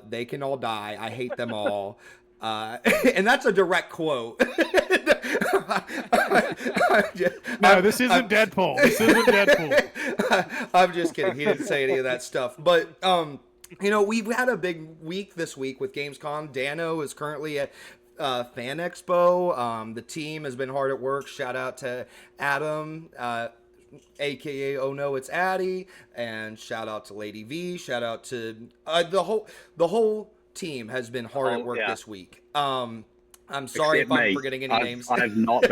They can all die. I hate them all. And that's a direct quote. This isn't Deadpool. This isn't Deadpool. I'm just kidding. He didn't say any of that stuff. But, we've had a big week this week with Gamescom. Dano is currently at Fan Expo. The team has been hard at work. Shout out to Adam, aka Oh No It's Addy, and shout out to Lady V. Shout out to the whole team has been hard at work this week. I'm sorry Except if I'm me. forgetting any names. I've not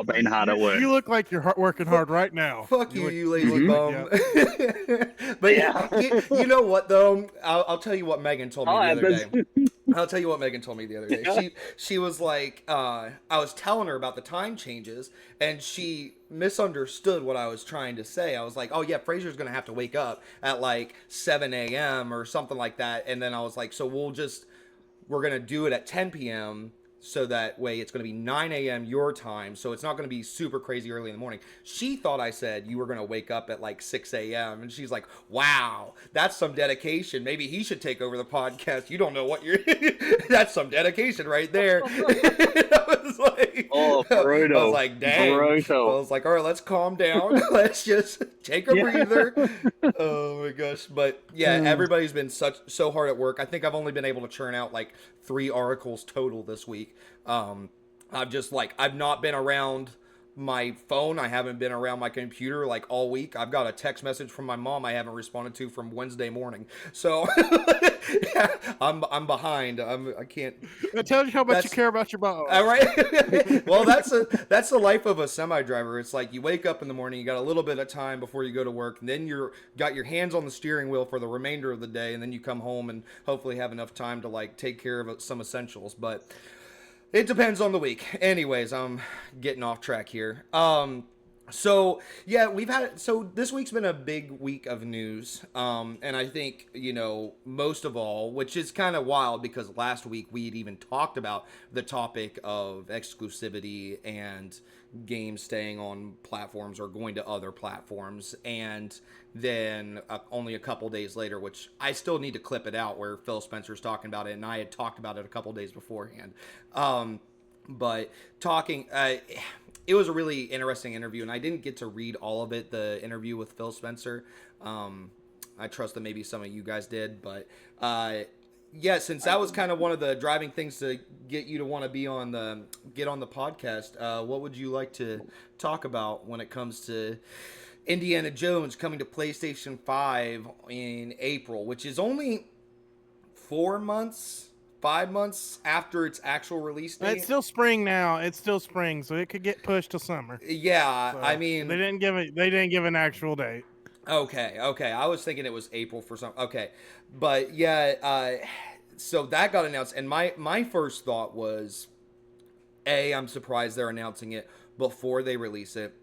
been hard at work. You look like you're working hard right now. Fuck you, look- you lazy look bum. like- But Yeah. you know what though? I'll tell you what Megan told me Oh, the other day. happens. I'll tell you what Megan told me the other day. Yeah. She was like, I was telling her about the time changes, and she misunderstood what I was trying to say. I was like, oh yeah, Fraser's gonna have to wake up at like 7 a.m. or something like that, and then I was like, so we're gonna do it at 10 p.m. so that way it's gonna be 9 a.m. your time, so it's not gonna be super crazy early in the morning. She thought I said you were gonna wake up at like 6 a.m. and she's like, wow, that's some dedication. Maybe he should take over the podcast. You don't know what you're. That's some dedication right there. I was like, Oh, brutal. I was like, dang. Brutal. I was like, all right, let's calm down. Let's just take a breather. Oh my gosh. But yeah, everybody's been so hard at work. I think I've only been able to churn out like 3 articles total this week. I've not been around my phone. I haven't been around my computer like all week. I've got a text message from my mom I haven't responded to from Wednesday morning. So yeah, I'm behind. I can't. It tells you how much you care about your mom. All right. Well, that's the life of a semi driver. It's like you wake up in the morning, you got a little bit of time before you go to work, and then you're got your hands on the steering wheel for the remainder of the day, and then you come home and hopefully have enough time to like take care of some essentials. But it depends on the week. Anyways, I'm getting off track here. So yeah, so this week's been a big week of news. And I think, most of all, which is kind of wild because last week we had even talked about the topic of exclusivity and games staying on platforms or going to other platforms. And then only a couple days later, which I still need to clip it out, where Phil Spencer's talking about it and I had talked about it a couple days beforehand. But talking, it was a really interesting interview, and I didn't get to read all of it, the interview with Phil Spencer. I trust that maybe some of you guys did, but yeah, since that was kind of one of the driving things to get you to want to get on the podcast, what would you like to talk about when it comes to Indiana Jones coming to PlayStation 5 in April, which is only 5 months after its actual release date? It's still spring now. It's still spring, so it could get pushed to summer. Yeah, So I mean, they didn't give an actual date. Okay. I was thinking it was April for some. Okay, but yeah, so that got announced, and my first thought was, A, I'm surprised they're announcing it before they release it.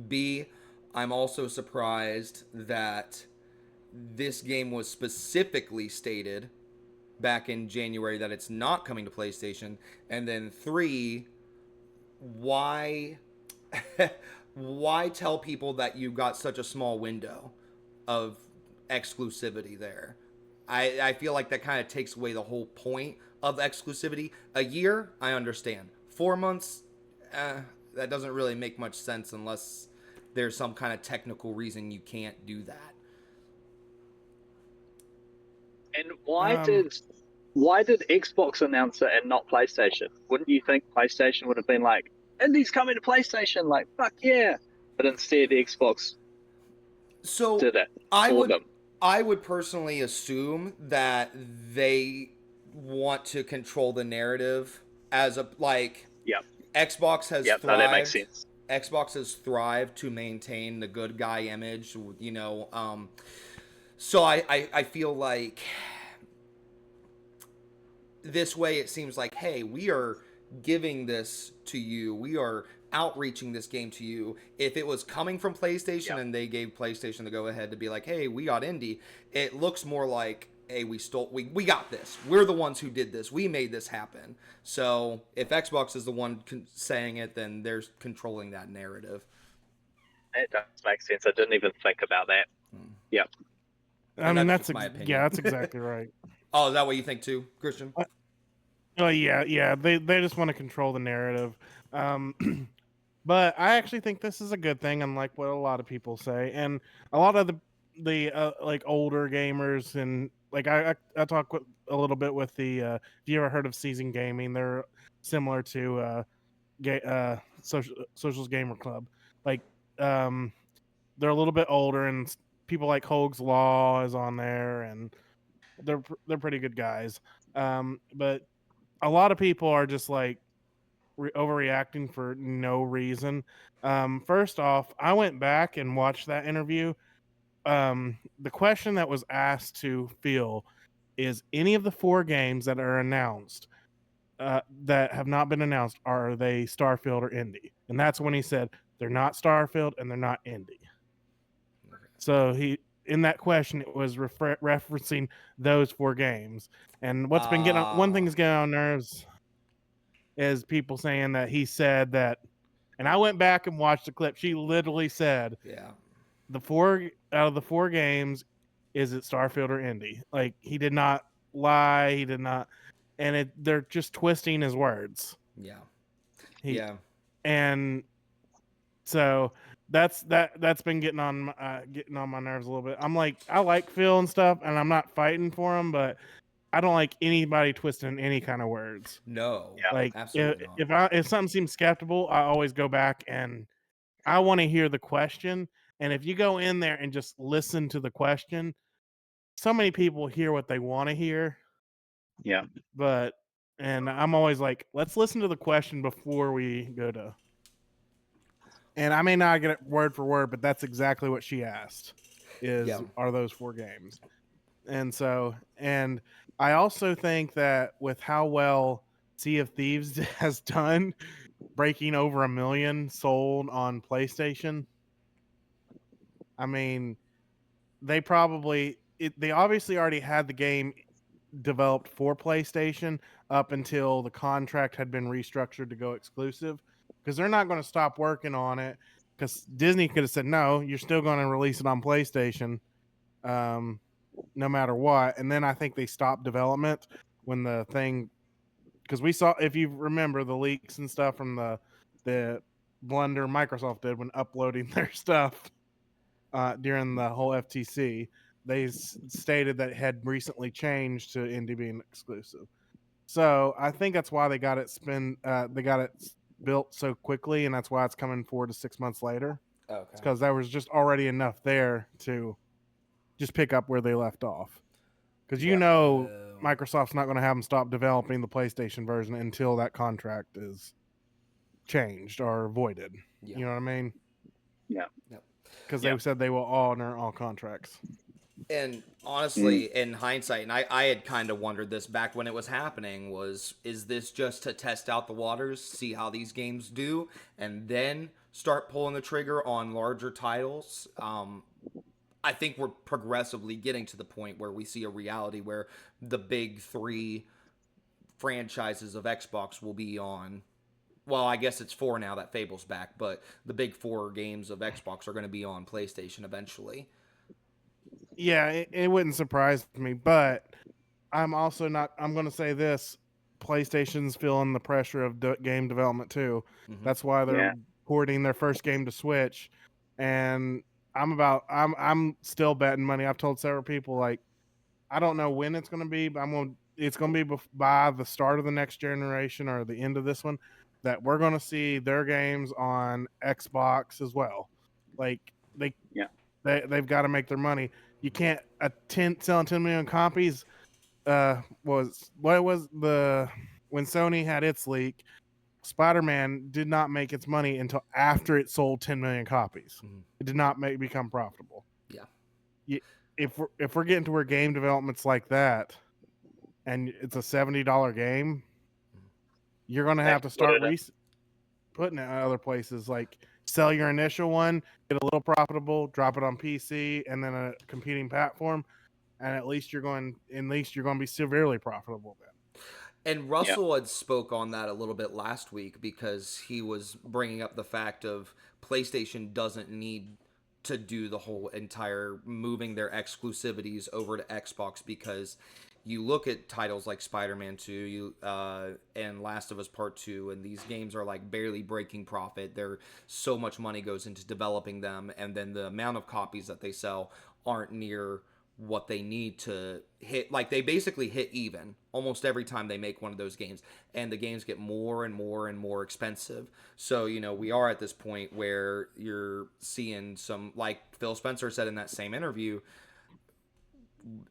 B, I'm also surprised that this game was specifically stated back in January that it's not coming to PlayStation. And then 3, why tell people that you got such a small window of exclusivity there? I feel like that kind of takes away the whole point of exclusivity. A year, I understand. 4 months, that doesn't really make much sense unless there's some kind of technical reason you can't do that. And why did Xbox announce it and not PlayStation? Wouldn't you think PlayStation would have been like, Indie's coming to PlayStation, like, fuck yeah. But instead Xbox did it for them. I would personally assume that they want to control the narrative as a, like, Yep. Xbox has thrived. No, that makes sense. Xbox has thrived to maintain the good guy image, so I feel like this way it seems like, hey, we are giving this to you. We are outreaching this game to you. If it was coming from PlayStation and they gave PlayStation the go ahead to be like, hey, we got indie, it looks more like, hey, we got this. We're the ones who did this. We made this happen. So if Xbox is the one saying it, then they're controlling that narrative. It does make sense. I didn't even think about that. Yep. I mean, that's my opinion. Yeah, that's exactly right. Oh, is that what you think too, Christian? Oh yeah. They just want to control the narrative. But I actually think this is a good thing, unlike what a lot of people say. And a lot of the like older gamers, and like I talk a little bit with the if you ever heard of Season Gaming, they're similar to Socials Gamer Club. Like they're a little bit older, and people like Hoag's Law is on there, and they're pretty good guys. But a lot of people are just like overreacting for no reason. First off, I went back and watched that interview. The question that was asked to Phil is any of the 4 games that are announced that have not been announced, are they Starfield or Indie? And that's when he said they're not Starfield and they're not Indie. So he in that question it was referencing those 4 games. And what's been getting on, one thing that's getting on nerves is people saying that he said that, and I went back and watched the clip. She literally said, Yeah. the 4 out of the 4 games, is it Starfield or Indie? Like he did not lie. He did not, and they're just twisting his words. Yeah. He Yeah. and so that's been getting on my nerves a little bit. I'm like, I like Phil and stuff, and I'm not fighting for him, but I don't like anybody twisting any kind of words. No. Yeah. Like Absolutely not. if something seems skeptical, I always go back and I want to hear the question. And if you go in there and just listen to the question, so many people hear what they want to hear. Yeah. But and I'm always like, let's listen to the question before we go to. And I may not get it word for word, but that's exactly what she asked. Yeah. Are those 4 games? And so, and I also think that with how well Sea of Thieves has done, breaking over 1 million sold on PlayStation. I mean, they obviously already had the game developed for PlayStation up until the contract had been restructured to go exclusive, because they're not going to stop working on it, because Disney could have said, no, you're still going to release it on PlayStation no matter what. And then I think they stopped development when the thing, because we saw, if you remember the leaks and stuff from the blunder Microsoft did when uploading their stuff during the whole FTC, they stated that it had recently changed to indie being exclusive. So I think that's why they got it built so quickly, and that's why it's coming 4 to 6 months later. Okay. It's because there was just already enough there to just pick up where they left off. Because Microsoft's not going to have them stop developing the PlayStation version until that contract is changed or voided. Yeah. You know what I mean? Yeah. Because they said they will honor all contracts. And honestly, in hindsight, and I had kind of wondered this back when it was happening, is this just to test out the waters, see how these games do, and then start pulling the trigger on larger titles? I think we're progressively getting to the point where we see a reality where the big 3 franchises of Xbox will be on. Well, I guess it's 4 now that Fable's back, but the big 4 games of Xbox are going to be on PlayStation eventually. Yeah, it wouldn't surprise me, but I'm also not. I'm going to say this: PlayStation's feeling the pressure of game development too. Mm-hmm. That's why they're porting their first game to Switch, and I'm still betting money. I've told several people, like, I don't know when it's going to be, but it's going to be by the start of the next generation or the end of this one, that we're going to see their games on Xbox as well. Like they've got to make their money. You can't selling 10 million copies. Was when Sony had its leak, Spider-Man did not make its money until after it sold 10 million copies. Mm-hmm. It did not become profitable. Yeah. If we're getting to where game development's like that, and it's a $70 game, you're gonna have to start putting it in other places. Like sell your initial one, get a little profitable, drop it on PC, and then a competing platform, and at least you're going to be severely profitable then. And Russell had spoke on that a little bit last week, because he was bringing up the fact of PlayStation doesn't need to do the whole entire moving their exclusivities over to Xbox, because you look at titles like Spider-Man 2 and Last of Us Part 2, and these games are like barely breaking profit. So much money goes into developing them, and then the amount of copies that they sell aren't near what they need to hit. Like, they basically hit even almost every time they make one of those games, and the games get more and more and more expensive. So we are at this point where you're seeing some, like Phil Spencer said in that same interview,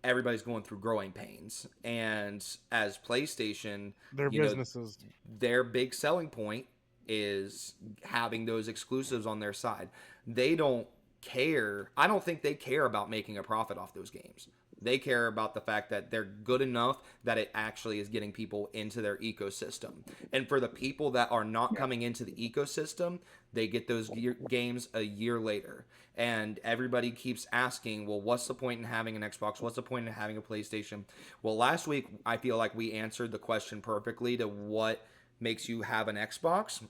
everybody's going through growing pains. And as PlayStation, Their you know, businesses. their big selling point is having those exclusives on their side. They don't care. I don't think they care about making a profit off those games. They care about the fact that they're good enough that it actually is getting people into their ecosystem. And for the people that are not coming into the ecosystem, they get those games a year later. And everybody keeps asking, well, what's the point in having an Xbox? What's the point in having a PlayStation? Well, last week, I feel like we answered the question perfectly to what makes you have an Xbox.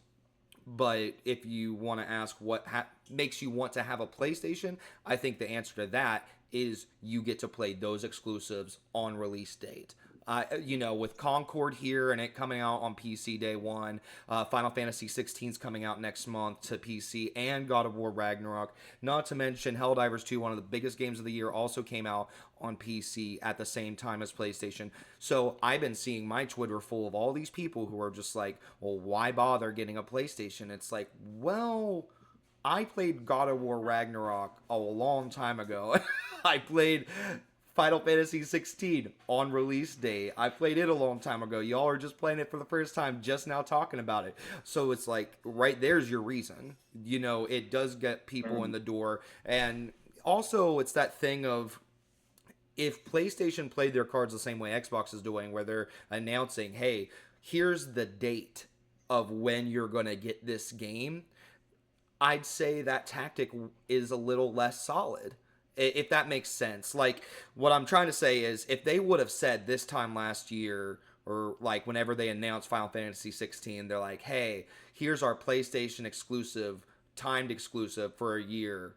But if you want to ask what makes you want to have a PlayStation, I think the answer to that is you get to play those exclusives on release date. With Concord here and it coming out on PC day one, Final Fantasy 16 is coming out next month to PC, and God of War Ragnarok. Not to mention Helldivers 2, one of the biggest games of the year, also came out on PC at the same time as PlayStation. So I've been seeing my Twitter full of all these people who are just like, well, why bother getting a PlayStation? It's like, well, I played God of War Ragnarok a long time ago. I played Final Fantasy 16 on release day. I played it a long time ago. Y'all are just playing it for the first time, just now talking about it. So it's like, right there's your reason. It does get people in the door. And also, it's that thing of, if PlayStation played their cards the same way Xbox is doing, where they're announcing, hey, here's the date of when you're going to get this game, I'd say that tactic is a little less solid, if that makes sense. Like, what I'm trying to say is, if they would have said this time last year, or like whenever they announced Final Fantasy 16, they're like, hey, here's our PlayStation exclusive, timed exclusive for a year,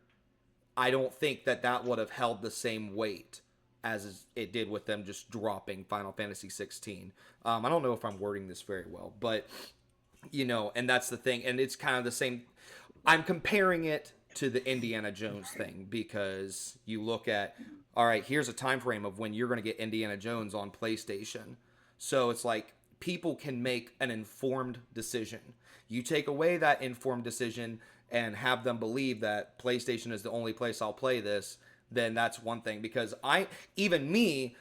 I don't think that would have held the same weight as it did with them just dropping Final Fantasy 16. I don't know if I'm wording this very well, but and that's the thing, and it's kind of the same. I'm comparing it to the Indiana Jones thing, because you look at, all right, here's a time frame of when you're going to get Indiana Jones on PlayStation. So it's like, people can make an informed decision. You take away that informed decision and have them believe that PlayStation is the only place I'll play this, then that's one thing. Because even me,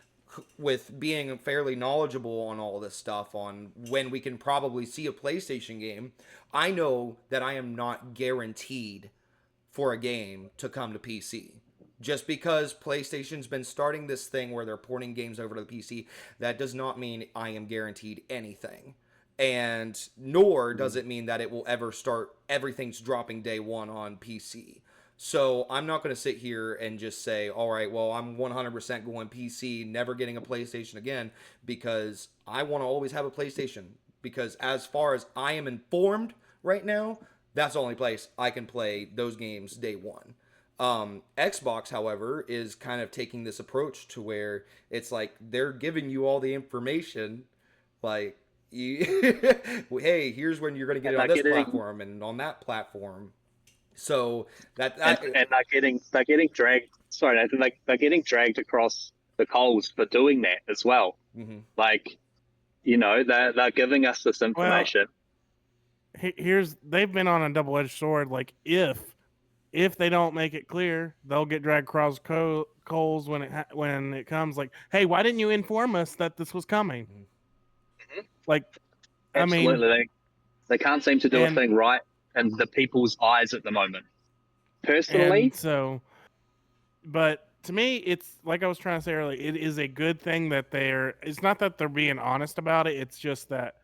with being fairly knowledgeable on all this stuff, on when we can probably see a PlayStation game, I know that I am not guaranteed for a game to come to PC. Just because PlayStation's been starting this thing where they're porting games over to the PC, that does not mean I am guaranteed anything. And nor does it mean that it will ever start, everything's dropping day one on PC. So I'm not going to sit here and just say, all right, well, I'm 100% going PC, never getting a PlayStation again, because I want to always have a PlayStation. Because as far as I am informed right now, that's the only place I can play those games day one. Xbox, however, is kind of taking this approach to where it's like they're giving you all the information, like, hey, here's when you're going to get it on this platform and on that platform. So that and they're getting dragged. Sorry, Nathan, they're getting dragged across the coals for doing that as well. Mm-hmm. Like, they're giving us this information. Well, they've been on a double-edged sword. Like, if they don't make it clear, they'll get dragged across coals when it comes. Like, hey, why didn't you inform us that this was coming? Mm-hmm. Like, absolutely, I mean, they can't seem to do a thing right in the people's eyes at the moment. Personally, but to me, it's like I was trying to say earlier. It is a good thing that it's not that they're being honest about it. It's just that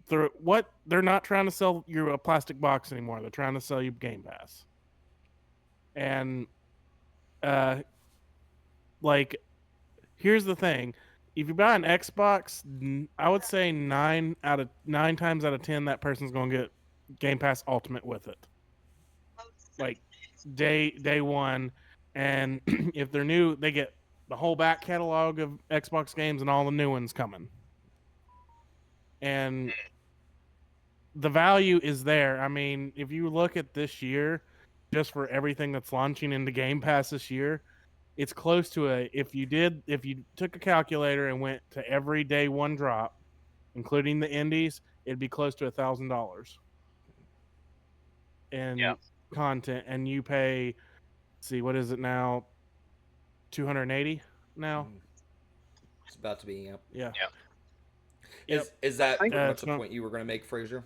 they're not trying to sell you a plastic box anymore. They're trying to sell you Game Pass. And like, here's the thing: if you buy an Xbox, I would say 9 times out of 10 that person's going to get Game Pass Ultimate with it, like day one. And if they're new, they get the whole back catalog of Xbox games and all the new ones coming. And the value is there. I mean, if you look at this year, just for everything that's launching into Game Pass this year, it's close to if you took a calculator and went to every day one drop, including the indies, it'd be close to $1,000 in content. And you pay, see, what is it now? 280 now. It's about to be. Yep. Yeah. Is Yep. is that think- pretty much it's the not- point you were going to make, Fraser?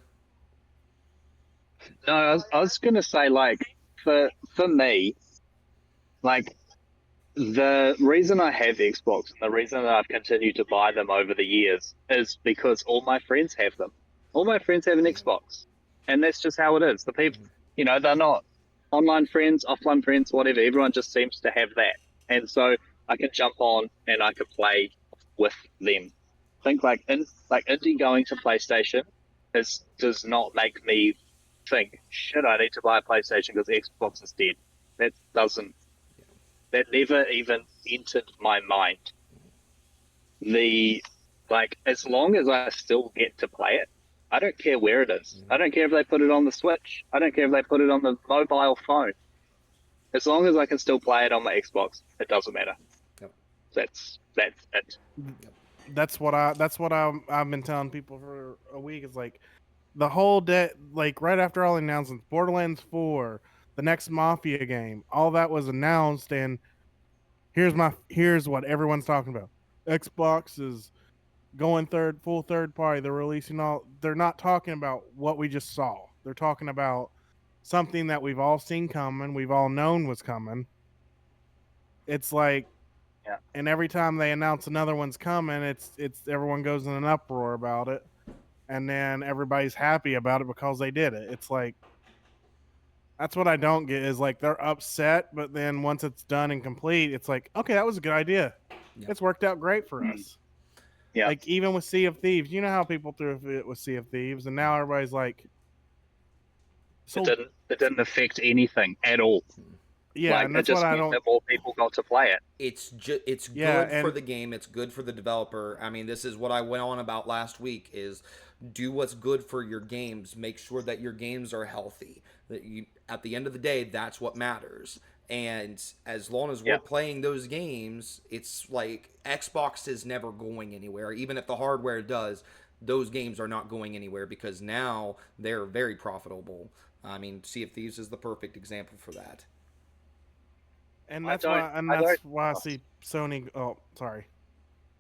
No, I was gonna say like for me, like the reason I have Xbox and the reason that I've continued to buy them over the years is because all my friends have them. All my friends have an Xbox, and that's just how it is. The people, they're not online friends, offline friends, whatever. Everyone just seems to have that, and so I can jump on and I can play with them. I think like indie going to PlayStation does not make me think, shit, I need to buy a PlayStation because Xbox is dead. That doesn't that never even entered my mind. As long as I still get to play it, I don't care where it is. I don't care if they put it on the Switch. I don't care if they put it on the mobile phone. As long as I can still play it on my Xbox, it doesn't matter. Yep. That's it. That's what I've been telling people for a week. Is like the whole day, like right after all the announcements, Borderlands 4, the next Mafia game, all that was announced, and here's what everyone's talking about. Xbox is going full third party. They're releasing all. They're not talking about what we just saw. They're talking about something that we've all seen coming. We've all known was coming. It's like, Yeah. and every time they announce another one's coming, it's everyone goes in an uproar about it, and then everybody's happy about it because they did it. It's like, that's what I don't get is like they're upset, but then once it's done and complete, it's like, okay, that was a good idea. Yeah. It's worked out great for us. Yeah. Like even with Sea of Thieves, you know how people threw it with Sea of Thieves, and now everybody's like, so It didn't affect anything at all. yeah, and it that's just what I meant don't. that more people got to play it. It's Yeah, good for and- the game. It's good for the developer. I mean, this is what I went on about last week: is do what's good for your games. Make sure that your games are healthy. That you, at the end of the day, that's what matters. And as long as we're Yeah. playing those games, it's like Xbox is never going anywhere. Even if the hardware does, those games are not going anywhere because now they're very profitable. I mean, Sea of Thieves is the perfect example for that. And I that's don't- why, and I that's don't- why I see Sony. Oh, sorry.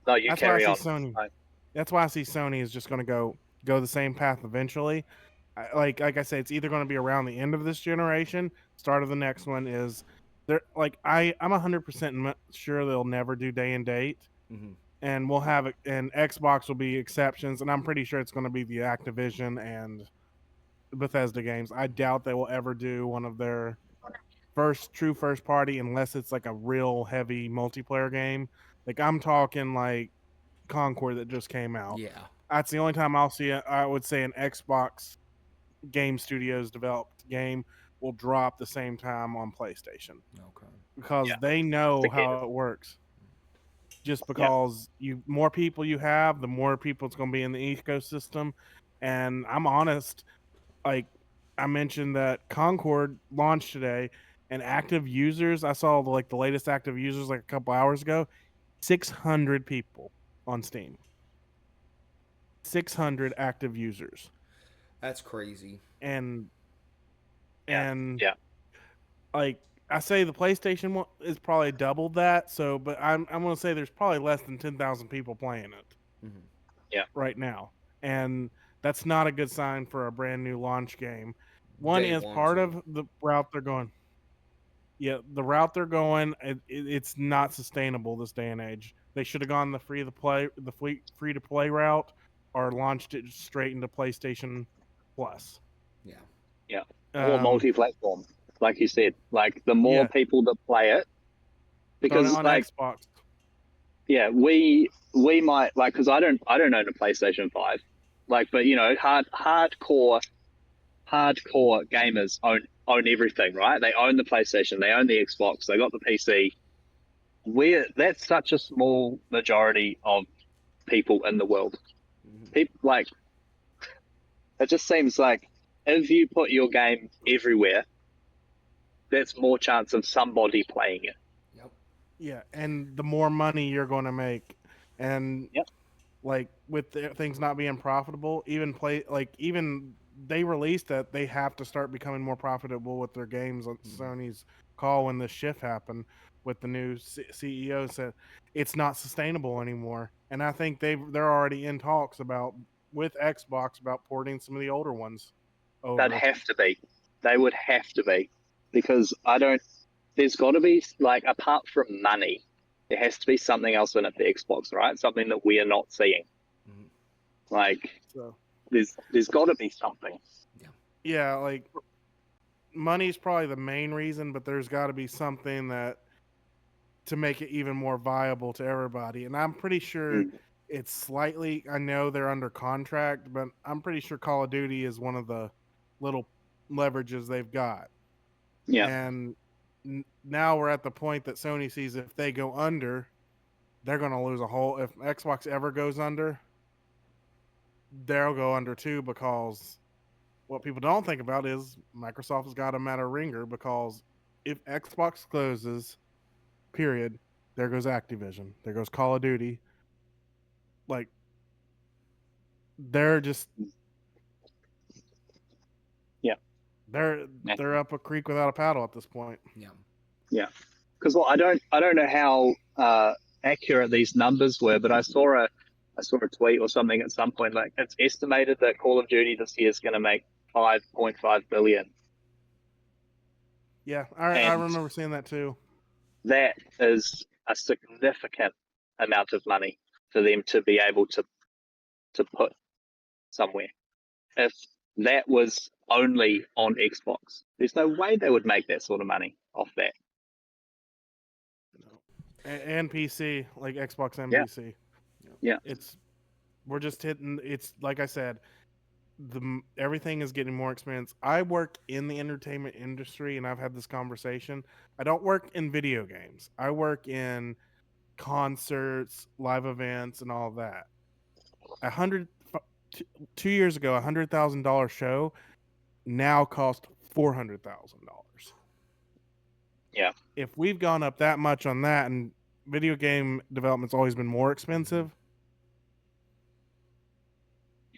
No, you That's why I carry see on. Sony. I- That's why I see Sony is just going to go the same path eventually. Like I say, it's either going to be around the end of this generation, start of the next one. Is there like I'm 100% sure they'll never do day and date, Mm-hmm. and we'll have it. And Xbox will be exceptions, and I'm pretty sure it's going to be the Activision and Bethesda games. I doubt they will ever do one of their true first party unless it's like a real heavy multiplayer game. Like I'm talking like Concord that just came out. Yeah. That's the only time I'll see it. I would say an Xbox Game Studios developed game will drop the same time on PlayStation Okay. because Yeah. they know The how it works. Just because you more people you have, the more people it's going to be in the ecosystem. And I'm honest, like I mentioned that Concord launched today, and active users. I saw the latest active users like a couple hours ago, 600 people on Steam. 600 active users, That's crazy. and Yeah. and Yeah. like I say, the PlayStation one is probably doubled that. So, but I'm gonna say there's probably less than 10,000 people playing it Mm-hmm. right now, and that's not a good sign for a brand new launch game. One Day is one, part too. of the route they're going. Yeah, the route they're going, it's not sustainable this day and age. They should have gone the free to play route, or launched it straight into PlayStation Plus. Yeah. Yeah. Or multi-platform, like you said. Like the more Yeah. people that play it, Thrown it because on like Xbox. yeah, we might like because I don't own a PlayStation 5, like but hardcore gamers own everything, right? They own the PlayStation, they own the Xbox, they got the PC. That's such a small majority of people in the world. Mm-hmm. People like it just seems like if you put your game everywhere, there's more chance of somebody playing it. Yep. Yeah, and the more money you're going to make, and Yep. like with things not being profitable, even they released that they have to start becoming more profitable with their games on Sony's call when this shift happened with the new CEO said it's not sustainable anymore. And I think they're already in talks about with Xbox about porting some of the older ones They'd over. have to be. They would have to be because I don't. There's got to be like apart from money, there has to be something else in it for Xbox, right? Something that we are not seeing. Like So there's got to be something. yeah, like money's probably the main reason, but there's got to be something that to make it even more viable to everybody. And I'm pretty sure it's slightly. I know they're under contract, but I'm pretty sure Call of Duty is one of the little leverages they've got. Yeah. And now we're at the point that Sony sees if they go under, they're going to lose a whole. If Xbox ever goes under, they'll go under too because what people don't think about is Microsoft has got them at a ringer because if Xbox closes, period, there goes Activision, there goes Call of Duty. Like they're just they're up a creek without a paddle at this point. Yeah. Because I don't know how accurate these numbers were, but I saw a tweet or something at some point like it's estimated that Call of Duty this year is going to make 5.5 billion. Yeah, I remember seeing that too. That is a significant amount of money for them to be able to put somewhere. If that was only on Xbox, there's no way they would make that sort of money off that. And PC, like Xbox and Yeah. PC. Yeah. We're just hitting. It's like I said, everything is getting more expensive. I work in the entertainment industry, and I've had this conversation. I don't work in video games. I work in concerts, live events, and all of that. 2 years ago, $100,000 show now cost $400,000. Yeah. If we've gone up that much on that, and video game development's always been more expensive,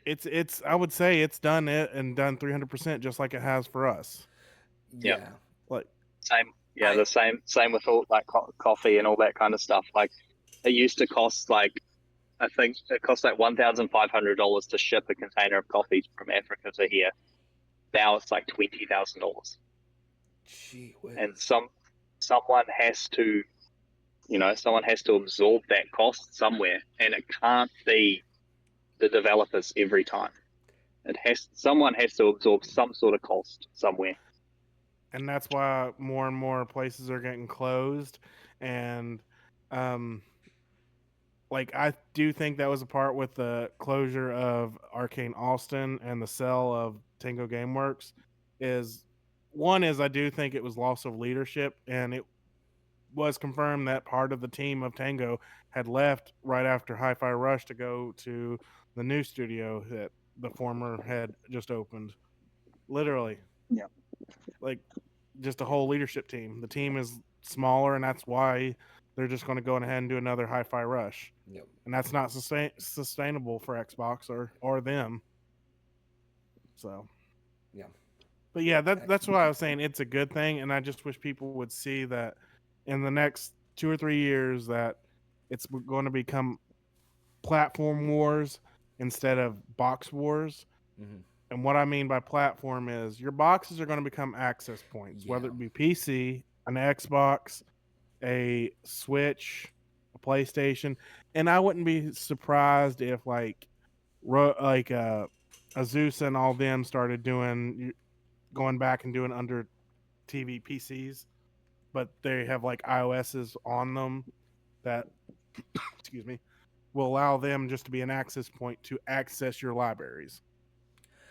it's I would say it's done 300% just like it has for us. Yeah. Like same. Yeah, the same with all like coffee and all that kind of stuff. Like it used to cost like I think it cost like $1,500 to ship a container of coffee from Africa to here. Now it's like $20,000. Gee whiz. And someone has to absorb that cost somewhere, and it can't be the developers every time. Someone has to absorb some sort of cost somewhere. And that's why more and more places are getting closed. And like I do think that was a part with the closure of Arcane Austin and the sale of Tango Gameworks is I do think it was loss of leadership, and it was confirmed that part of the team of Tango had left right after Hi-Fi Rush to go to the new studio that the former had just opened. Literally. Yeah. Like just a whole leadership team. The team is smaller, and that's why they're just going to go ahead and do another Hi-Fi Rush. Yep. And that's not sustainable for Xbox or them. So, yeah. But yeah, that's why I was saying it's a good thing, and I just wish people would see that in the next 2 or 3 years that it's going to become platform wars instead of box wars. Mm-hmm. And what I mean by platform is your boxes are going to become access points, whether it be PC, an Xbox, a Switch, a PlayStation. And I wouldn't be surprised if Azusa and all them started going back and doing under TV PCs, but they have like iOSs on them that excuse me, will allow them just to be an access point to access your libraries.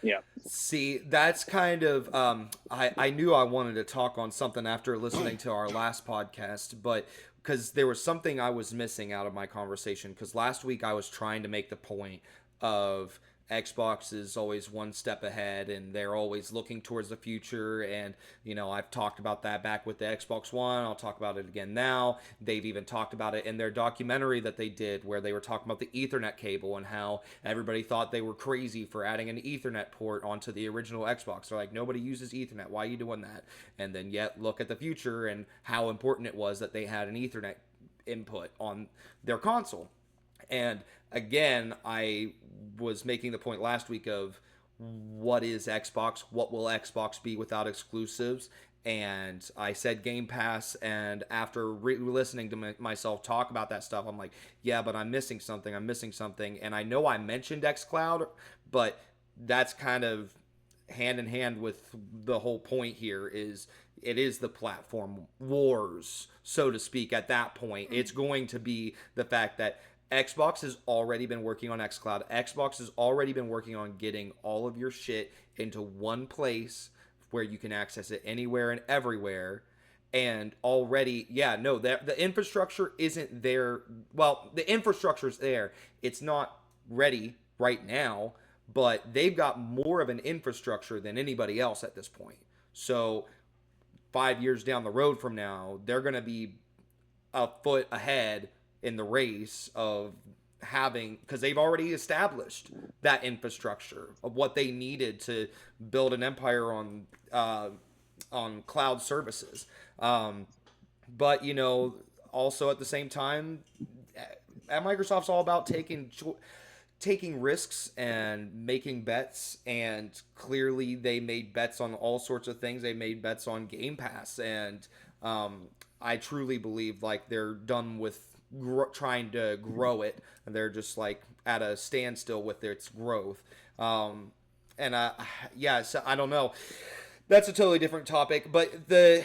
Yeah. See, that's kind of I knew I wanted to talk on something after listening to our last podcast, but because there was something I was missing out of my conversation, because last week I was trying to make the point of Xbox is always one step ahead and they're always looking towards the future. And, you know, I've talked about that back with the Xbox One. I'll talk about it again now. They've even talked about it in their documentary that they did where they were talking about the Ethernet cable and how everybody thought they were crazy for adding an Ethernet port onto the original Xbox. They're like, nobody uses Ethernet. Why are you doing that? And then yet look at the future and how important it was that they had an Ethernet input on their console. And again, I was making the point last week of what is Xbox? What will Xbox be without exclusives? And I said Game Pass, and after listening to myself talk about that stuff, I'm like, yeah, but I'm missing something. And I know I mentioned xCloud, but that's kind of hand in hand with the whole point here is it is the platform wars, so to speak. At that point, it's going to be the fact that Xbox has already been working on xCloud. Xbox has already been working on getting all of your shit into one place where you can access it anywhere and everywhere. And already, the infrastructure isn't there. Well, the infrastructure's there. It's not ready right now, but they've got more of an infrastructure than anybody else at this point. So 5 years down the road from now, they're going to be a foot ahead in the race of having, because they've already established that infrastructure of what they needed to build an empire on cloud services. But you know, also at the same time, at Microsoft's all about taking risks and making bets, and clearly they made bets on all sorts of things. They made bets on Game Pass, and I truly believe like they're done with trying to grow it, and they're just like at a standstill with its growth. So I don't know. That's a totally different topic, but the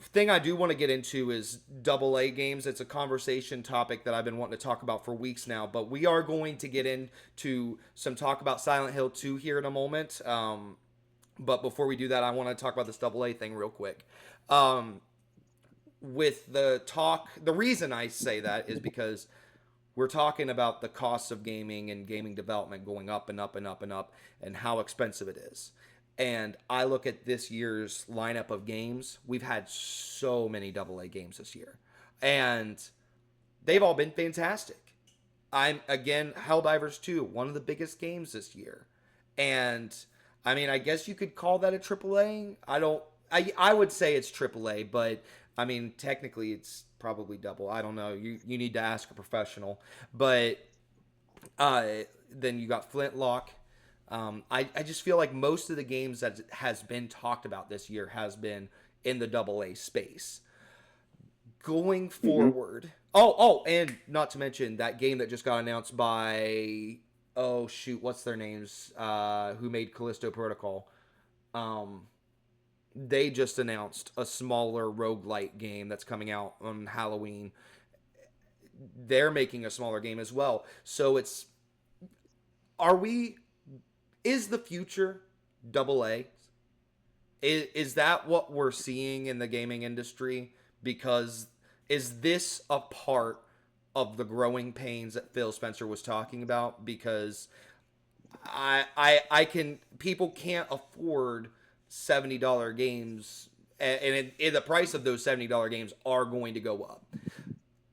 thing I do want to get into is AA games. It's a conversation topic that I've been wanting to talk about for weeks now, but we are going to get into some talk about Silent Hill 2 here in a moment. But before we do that, I want to talk about this AA thing real quick. With the talk, the reason I say that is because we're talking about the costs of gaming and gaming development going up and up and up and up, and how expensive it is. And I look at this year's lineup of games. We've had so many AA games this year, and they've all been fantastic. Helldivers 2, one of the biggest games this year. And I mean, I guess you could call that a AAA. I would say it's AAA, but I mean, technically it's probably double. I don't know. You need to ask a professional. But then you got Flintlock. I just feel like most of the games that has been talked about this year has been in the AA space. Going forward, and not to mention that game that just got announced by, what's their names? Who made Callisto Protocol? They just announced a smaller roguelite game that's coming out on Halloween. They're making a smaller game as well. So is the future AA? Is that what we're seeing in the gaming industry? Because is this a part of the growing pains that Phil Spencer was talking about? Because people can't afford $70 games, and the price of those $70 games are going to go up.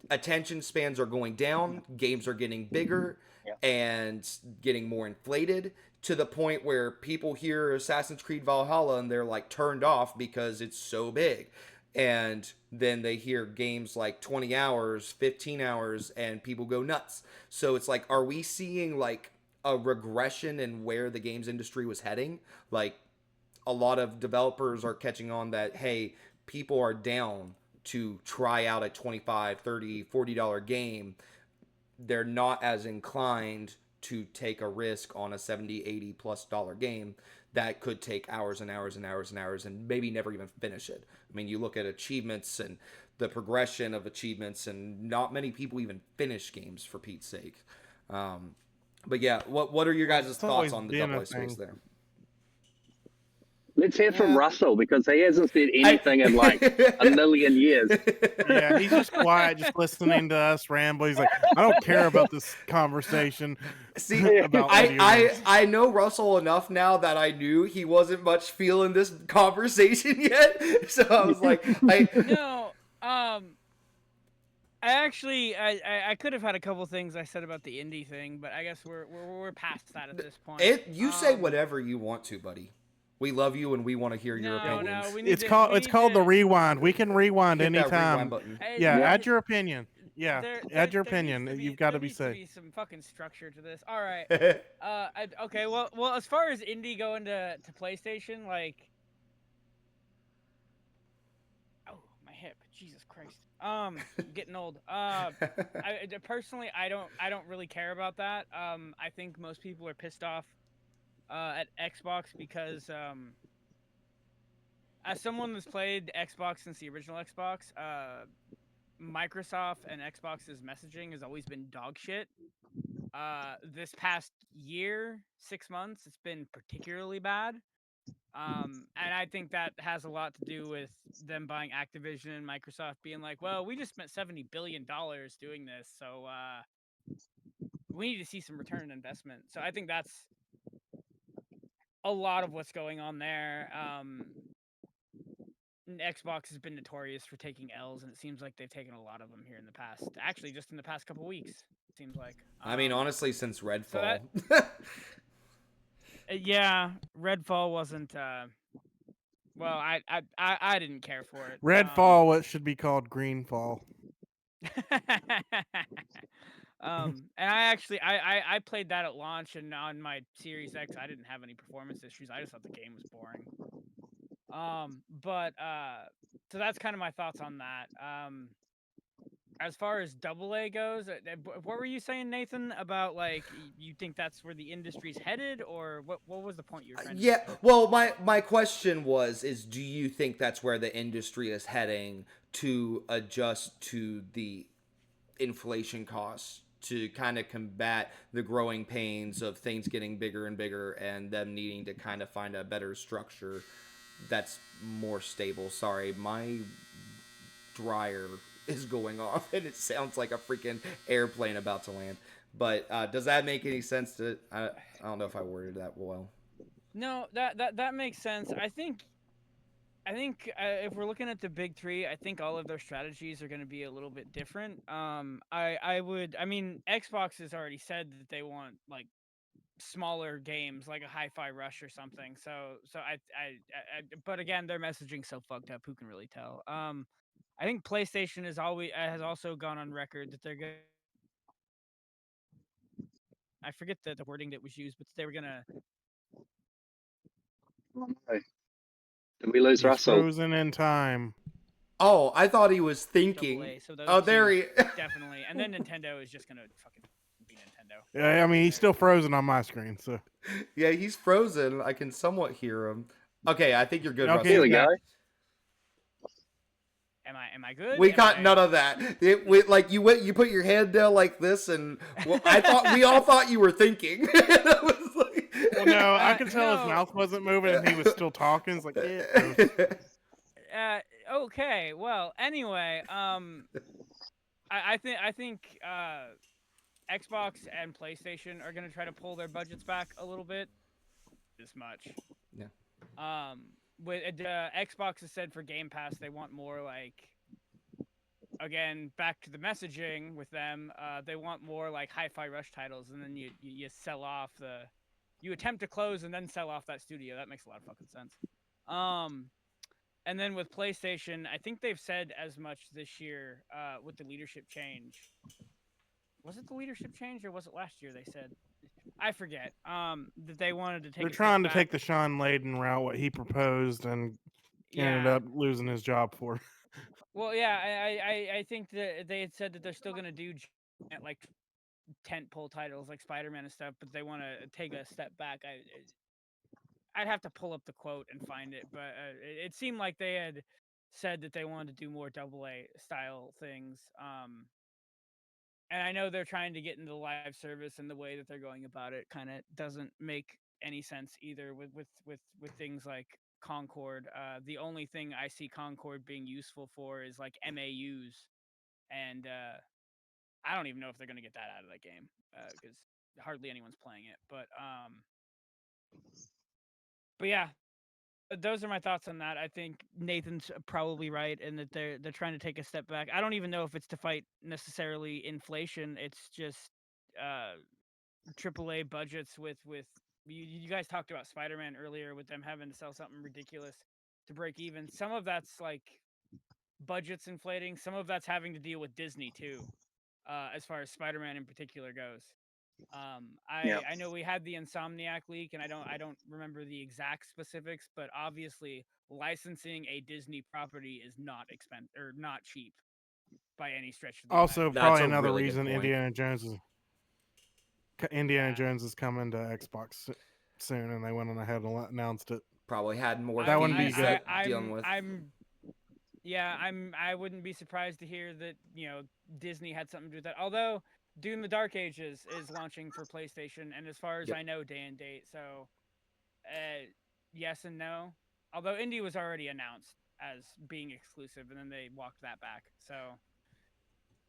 Attention spans are going down. Games are getting bigger and getting more inflated, to the point where people hear Assassin's Creed Valhalla and they're like turned off because it's so big. And then they hear games like 20 hours, 15 hours, and people go nuts. So it's like, are we seeing like a regression in where the games industry was heading? Like, a lot of developers are catching on that, hey, people are down to try out a $25, $30, $40 game. They're not as inclined to take a risk on a $70, $80+ game that could take hours and hours and hours and hours and maybe never even finish it. I mean, you look at achievements and the progression of achievements, and not many people even finish games, for Pete's sake. But yeah, what are your guys' thoughts on the AA space there? Let's hear from Yeah. Russell because he hasn't said anything in like a million years. Yeah, he's just quiet, just listening to us ramble. He's like, I don't care about this conversation. See, about video games. I know Russell enough now that I knew he wasn't much feeling this conversation yet. So I was like, No, I could have had a couple things I said about the indie thing, but I guess we're past that at this point. you say whatever you want to, buddy. We love you and we want to hear your opinions. No, we need It's to, called we it's need called the to- rewind. We can rewind Hit that anytime. rewind button. Yeah, there- add your opinion. Yeah, there add your needs opinion. to You've got to there be needs safe. be some fucking structure to this. All right. Okay. Well, as far as indie going to PlayStation, like, oh, my hip, Jesus Christ. I'm getting old. Personally, I don't really care about that. I think most people are pissed off at Xbox because as someone that's played Xbox since the original Xbox, Microsoft and Xbox's messaging has always been dog shit. This past year, 6 months, it's been particularly bad. And I think that has a lot to do with them buying Activision and Microsoft being like, well, we just spent $70 billion doing this, so we need to see some return on investment. So I think that's a lot of what's going on there. Xbox has been notorious for taking L's, and it seems like they've taken a lot of them here in the past. Actually, just in the past couple weeks, it seems like. I mean, honestly, since Redfall. Yeah, Redfall wasn't. Well, I didn't care for it. Redfall, what should be called Greenfall. And I played that at launch, and on my Series X, I didn't have any performance issues. I just thought the game was boring. So that's kind of my thoughts on that. As far as AA goes, what were you saying, Nathan, about like you think that's where the industry's headed, or what was the point you were trying to Yeah, make? well, my question is do you think that's where the industry is heading to adjust to the inflation costs to kind of combat the growing pains of things getting bigger and bigger and them needing to kind of find a better structure that's more stable? Sorry, my dryer is going off and it sounds like a freaking airplane about to land. But does that make any sense? I don't know if I worded that well. No, that makes sense. I think if we're looking at the big three, I think all of their strategies are going to be a little bit different. I mean, Xbox has already said that they want like smaller games, like a Hi-Fi Rush or something. So but again, their messaging's so fucked up. Who can really tell? I think PlayStation has also gone on record that they're going. I forget the wording that was used, but they were gonna. Oh, no. Did we lose He's Russell? frozen in time. Oh, I thought he was thinking. AA, so those Oh, there two, he. definitely. And then Nintendo is just gonna fucking be Nintendo. Yeah, I mean, he's still frozen on my screen. So Yeah, he's frozen. I can somewhat hear him. Okay, I think you're good, Okay, Russell. Here we go. Am I good? We got none of that. You put your hand down like this, and we all thought you were thinking. I was like, well, no, I could tell no. his mouth wasn't moving, and he was still talking. It's like, yeah. Okay. Well, anyway, I think Xbox and PlayStation are gonna try to pull their budgets back a little bit. This much. Yeah. With Xbox has said for Game Pass they want more like. Again, back to the messaging with them, they want more like Hi-Fi Rush titles, and then you sell off you attempt to close and then sell off that studio. That makes a lot of fucking sense. And then with PlayStation, I think they've said as much this year with the leadership change. Was it the leadership change or was it last year? They said, I forget. That they wanted to take. They're trying to take the Sean Layden route, what he proposed, and ended up losing his job for. Well, yeah, I think that they had said that they're still gonna do like tentpole titles like Spider-Man and stuff, but they want to take a step back. I'd have to pull up the quote and find it, but it seemed like they had said that they wanted to do more AA style things. And I know they're trying to get into live service, and the way that they're going about it kind of doesn't make any sense either with things like Concord. The only thing I see Concord being useful for is like MAUs, and I don't even know if they're gonna get that out of that game because hardly anyone's playing it. But yeah, those are my thoughts on that. I think Nathan's probably right in that they're trying to take a step back. I don't even know if it's to fight necessarily inflation. It's just AAA budgets with you guys talked about Spider-Man earlier with them having to sell something ridiculous to break even. Some of that's like budgets inflating. Some of that's having to deal with Disney too, as far as Spider-Man in particular goes. I know we had the Insomniac leak, and I don't remember the exact specifics, but obviously licensing a Disney property is not not cheap by any stretch of the Also, That's probably a another really good reason point. Indiana Yeah. Jones is coming to Xbox soon, and they went on ahead and announced it. Probably had more That wouldn't be fees good. that dealing with. I wouldn't be surprised to hear that Disney had something to do with that. Although Doom: The Dark Ages is launching for PlayStation, and as far as Yep. I know, day and date. So, yes and no. Although Indie was already announced as being exclusive, and then they walked that back. So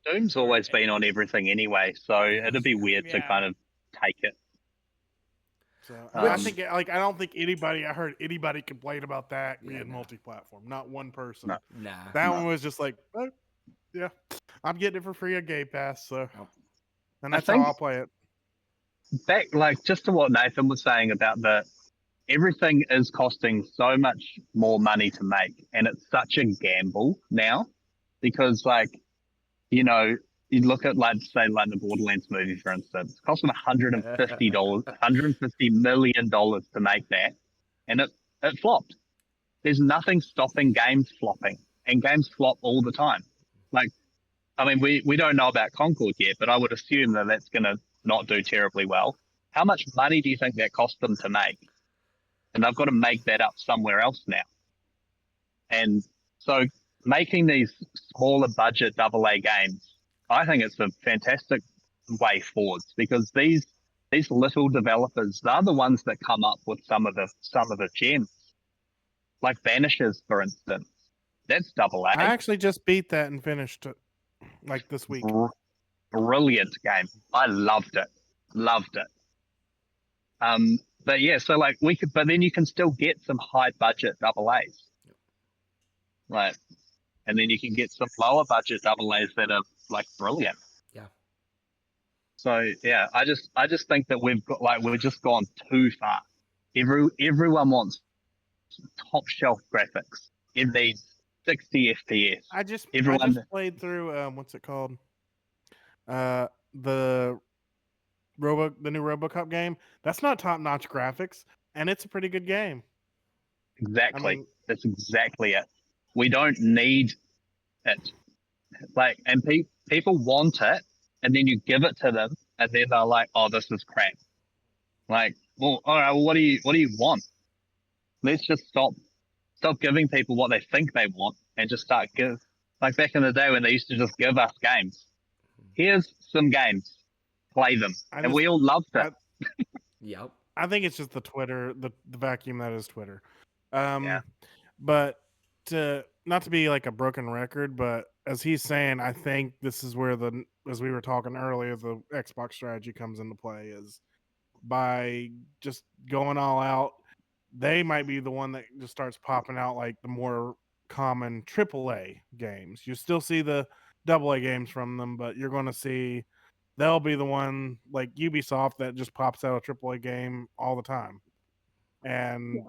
Doom's always been on everything anyway, so it'd be weird to Yeah. kind of take it. So Which- I think, like, I don't think I heard anybody complain about that Yeah, being no. multi-platform. Not one person. No. Nah. That one was just like, oh, yeah, I'm getting it for free on Game Pass, so, Yep. and I that's how think- I'll play it. Back, like, just to what Nathan was saying about everything is costing so much more money to make, and it's such a gamble now because, like, you look at, like, say, like the Borderlands movie, for instance, it cost them $150 million to make that, and it flopped. There's nothing stopping games flopping, and games flop all the time. Like, I mean, we don't know about Concord yet, but I would assume that that's going to not do terribly well. How much money do you think that cost them to make? And they've got to make that up somewhere else now. And so making these smaller budget AA games, I think it's a fantastic way forwards because these little developers, they're the ones that come up with some of the gems. Like Banishers, for instance. That's AA. I actually just beat that and finished it, like, this week. Brilliant game. I loved it. But yeah, so like but then you can still get some high budget AA's. Right. And then you can get some lower budget AA's that are like brilliant. Yeah. So yeah, I just think that we've just gone too far. Everyone wants top shelf graphics. It needs 60 FPS. I just Everyone- played through what's it called? The new RoboCop game. That's not top-notch graphics, and it's a pretty good game. Exactly. I mean- That's exactly it. We don't need it. Like, and people want it, and then you give it to them, and then they're like, "Oh, this is crap." Like, well, all right. Well, what do you want? Let's just stop giving people what they think they want, and just start like back in the day when they used to just give us games. Here's some games, play them, and we all loved it. Yep. I think it's just the Twitter, the vacuum that is Twitter. Yeah. But not to be like a broken record, but as he's saying, I think this is where as we were talking earlier, the Xbox strategy comes into play is by just going all out. They might be the one that just starts popping out like the more common AAA games. You still see the AA games from them, but you're going to see they'll be the one like Ubisoft that just pops out a AAA game all the time. And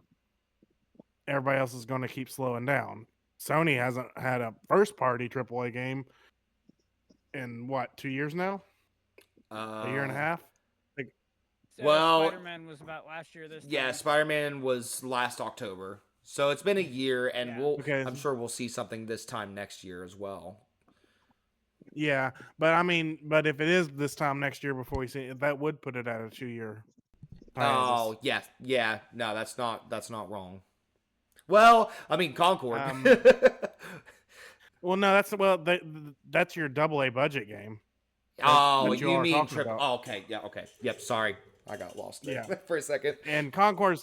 everybody else is going to keep slowing down. Sony hasn't had a first party AAA game in 2 years now? A year and a half? So Well, Spider-Man was about last year. This Yeah, time. Spider-Man was last October. So it's been a year, and Yeah. Okay. I'm sure we'll see something this time next year as well. Yeah, but I mean, but if it is this time next year before we see it, that would put it at a 2-year Oh, yeah. No, that's not wrong. Well, I mean, Concord. Well, no, that's your AA budget game. Oh, that you you are mean talking triple? about. Oh, okay. Yeah. Okay. Yep. Sorry. I got lost there Yeah. for a second. And Concord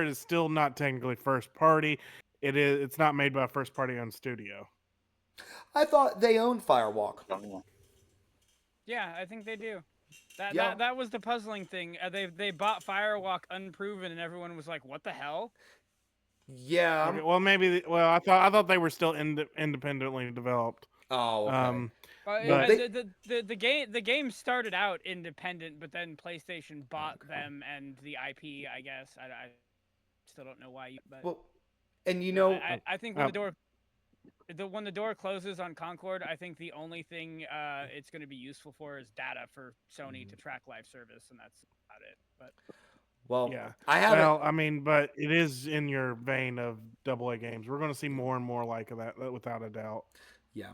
is still not technically first party. It's not made by a first party owned studio. I thought they owned Firewalk. Yeah, I think they do. Yeah. That was the puzzling thing. They bought Firewalk unproven, and everyone was like, "What the hell?" Yeah. Okay, well, maybe. Well, I thought they were still independently developed. Oh, okay. But Well, they- the game started out independent, but then PlayStation bought them and the IP. I guess I still don't know why. But well, and you no, know, I think when the door closes on Concord, I think the only thing it's going to be useful for is data for Sony to track live service, and that's about it. But well, Yeah. I haven't. Well, I mean, but it is in your vein of AA games. We're going to see more and more like that, without a doubt. Yeah.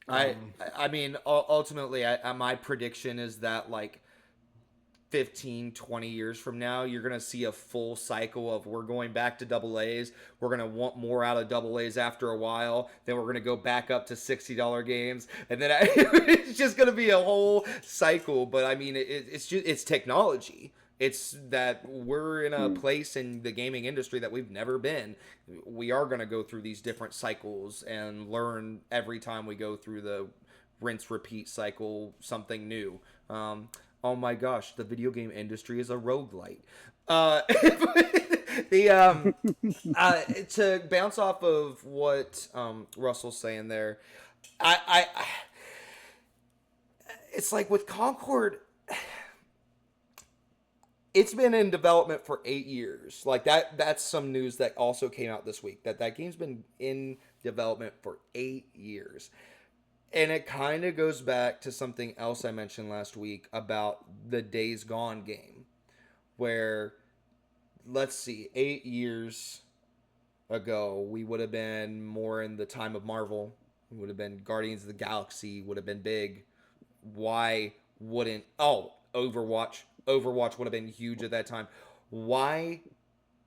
Um, I mean, ultimately, my prediction is that like 15, 20 years from now, you're going to see a full cycle of we're going back to double A's. We're going to want more out of double A's after a while. Then we're going to go back up to $60 games. And then it's just going to be a whole cycle. But I mean, it's technology. It's that we're in a place in the gaming industry that we've never been. We are going to go through these different cycles and learn every time we go through the rinse repeat cycle something new. Oh my gosh, the video game industry is a roguelite. To bounce off of what Russell's saying there, I it's like with Concord, it's been in development for 8 years. Like that's some news that also came out this week, that game's been in development for 8 years. And it kind of goes back to something else I mentioned last week about the Days Gone game, where, let's see, 8 years ago, we would have been more in the time of Marvel. We would have been Guardians of the Galaxy, would have been big. Why wouldn't... Oh, Overwatch. Overwatch would have been huge at that time. Why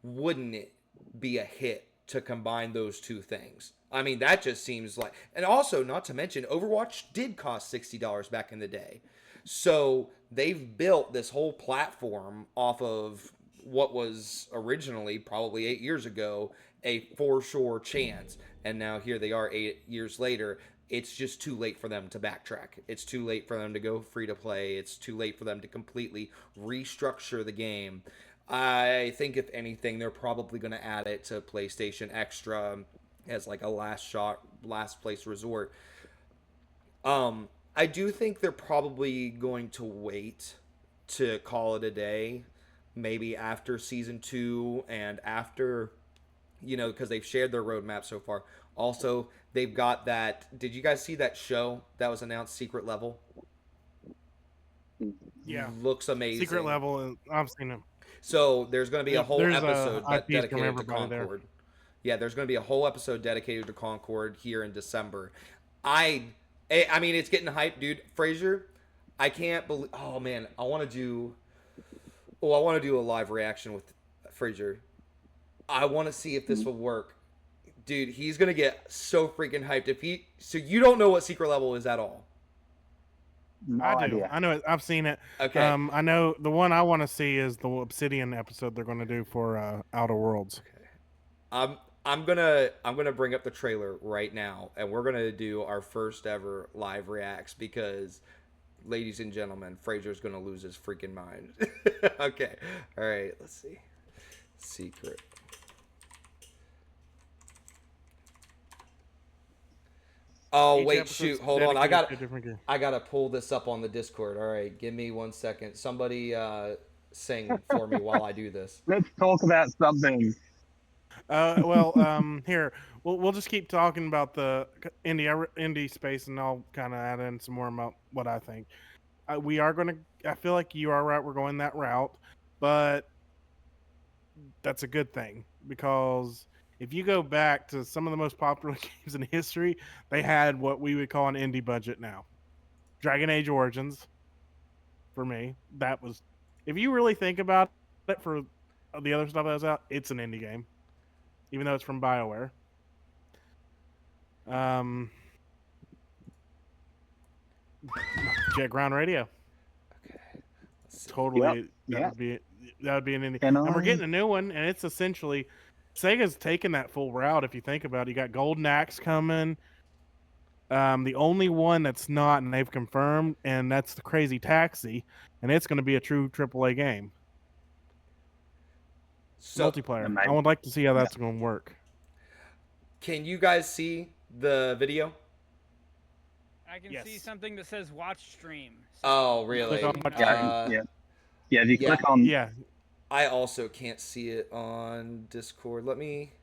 wouldn't it be a hit to combine those two things? I mean, that just seems like... And also, not to mention, Overwatch did cost $60 back in the day. So they've built this whole platform off of what was originally, probably 8 years ago, a for sure chance. And now here they are 8 years later. It's just too late for them to backtrack. It's too late for them to go free to play. It's too late for them to completely restructure the game. I think, if anything, they're probably going to add it to PlayStation Extra as like a last place resort. I do think they're probably going to wait to call it a day, maybe after season 2 and after, because they've shared their roadmap so far. Also, they've got that. Did you guys see that show that was announced, Secret Level? Yeah. Looks amazing. Secret Level, I've seen them. So there's going to be a whole episode dedicated to everybody there. Concord. Yeah, there's going to be a whole episode dedicated to Concord here in December. I mean, it's getting hyped, dude. Fraser, I can't believe... Oh, man, I want to do a live reaction with Fraser. I want to see if this will work. Dude, he's going to get so freaking hyped. So you don't know what Secret Level is at all? No I do. idea. I know it. I've seen it. Okay. I know the one I want to see is the Obsidian episode they're going to do for Outer Worlds. Okay. I'm gonna bring up the trailer right now, and we're gonna do our first ever live reacts because, ladies and gentlemen, Fraser's gonna lose his freaking mind. Okay. All right. Let's see. Secret. Oh, Each wait, episode's shoot. Hold on. I dedicated to a different game. gotta pull this up on the Discord. All right, give me 1 second. Somebody sing for me while I do this. Let's talk about something. Here we'll just keep talking about the indie space, and I'll kind of add in some more about what I think. We are going to. I feel like you are right. We're going that route, but that's a good thing because if you go back to some of the most popular games in history, they had what we would call an indie budget. Now, Dragon Age Origins, for me, that was. If you really think about it, for the other stuff that was out, it's an indie game. Even though it's from BioWare. Jet Ground Radio. Okay. Let's totally Yep. that would be an indie. And And we're I- getting a new one, and it's essentially Sega's taken that full route. If you think about it, you got Golden Axe coming. The only one that's not, and they've confirmed, and that's the Crazy Taxi, and it's going to be a true AAA game, So, multiplayer. I Amazing. would like to see how that's going to work. can you guys see the video? I can see Yes. something that says watch stream. Oh, really? Click on watch Yeah, yeah. If you yeah. click on, Yeah, I also can't see it on Discord. Let me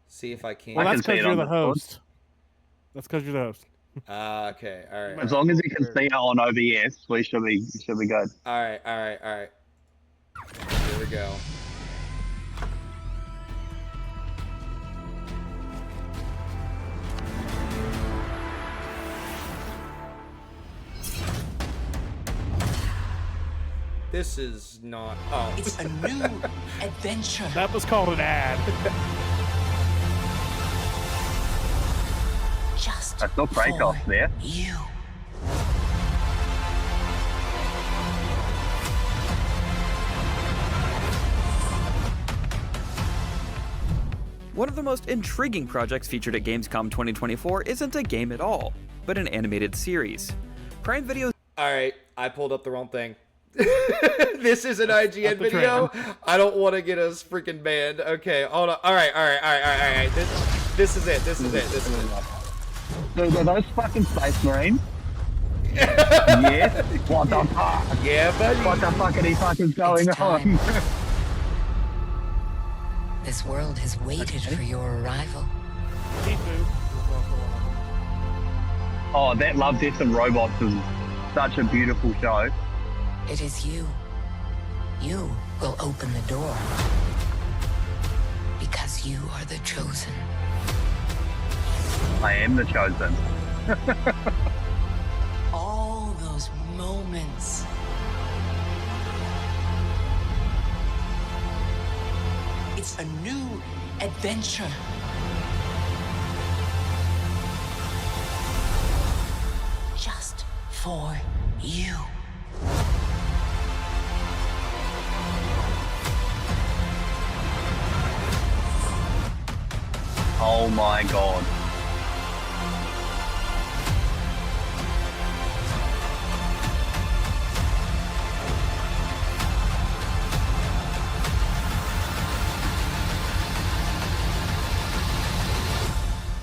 see if I can. well, I that's can see because it you're on the Discord. host. That's because you're the host. Okay. All right. as long as you can see it on OBS, we should be good. All right. Here we go. This is not. Oh. It's a new adventure. That was called an ad. Just I saw break off for there. you. One of the most intriguing projects featured at Gamescom 2024 isn't a game at all, but an animated series. Prime Video's All right. I pulled up the wrong thing. This is an IGN the video. I don't want to get us freaking banned. Okay. Hold on. All right. This is it. Dude, are those fucking Space Marines? Yes. What the fuck? Yeah, buddy. What the fuckity fuck is going It's time. on? This world has waited for your arrival. Oh, that Love, Death and Robots is such a beautiful show. It is you. You will open the door. Because you are the chosen. I am the chosen. All those moments. It's a new adventure. Just for you. Oh my god.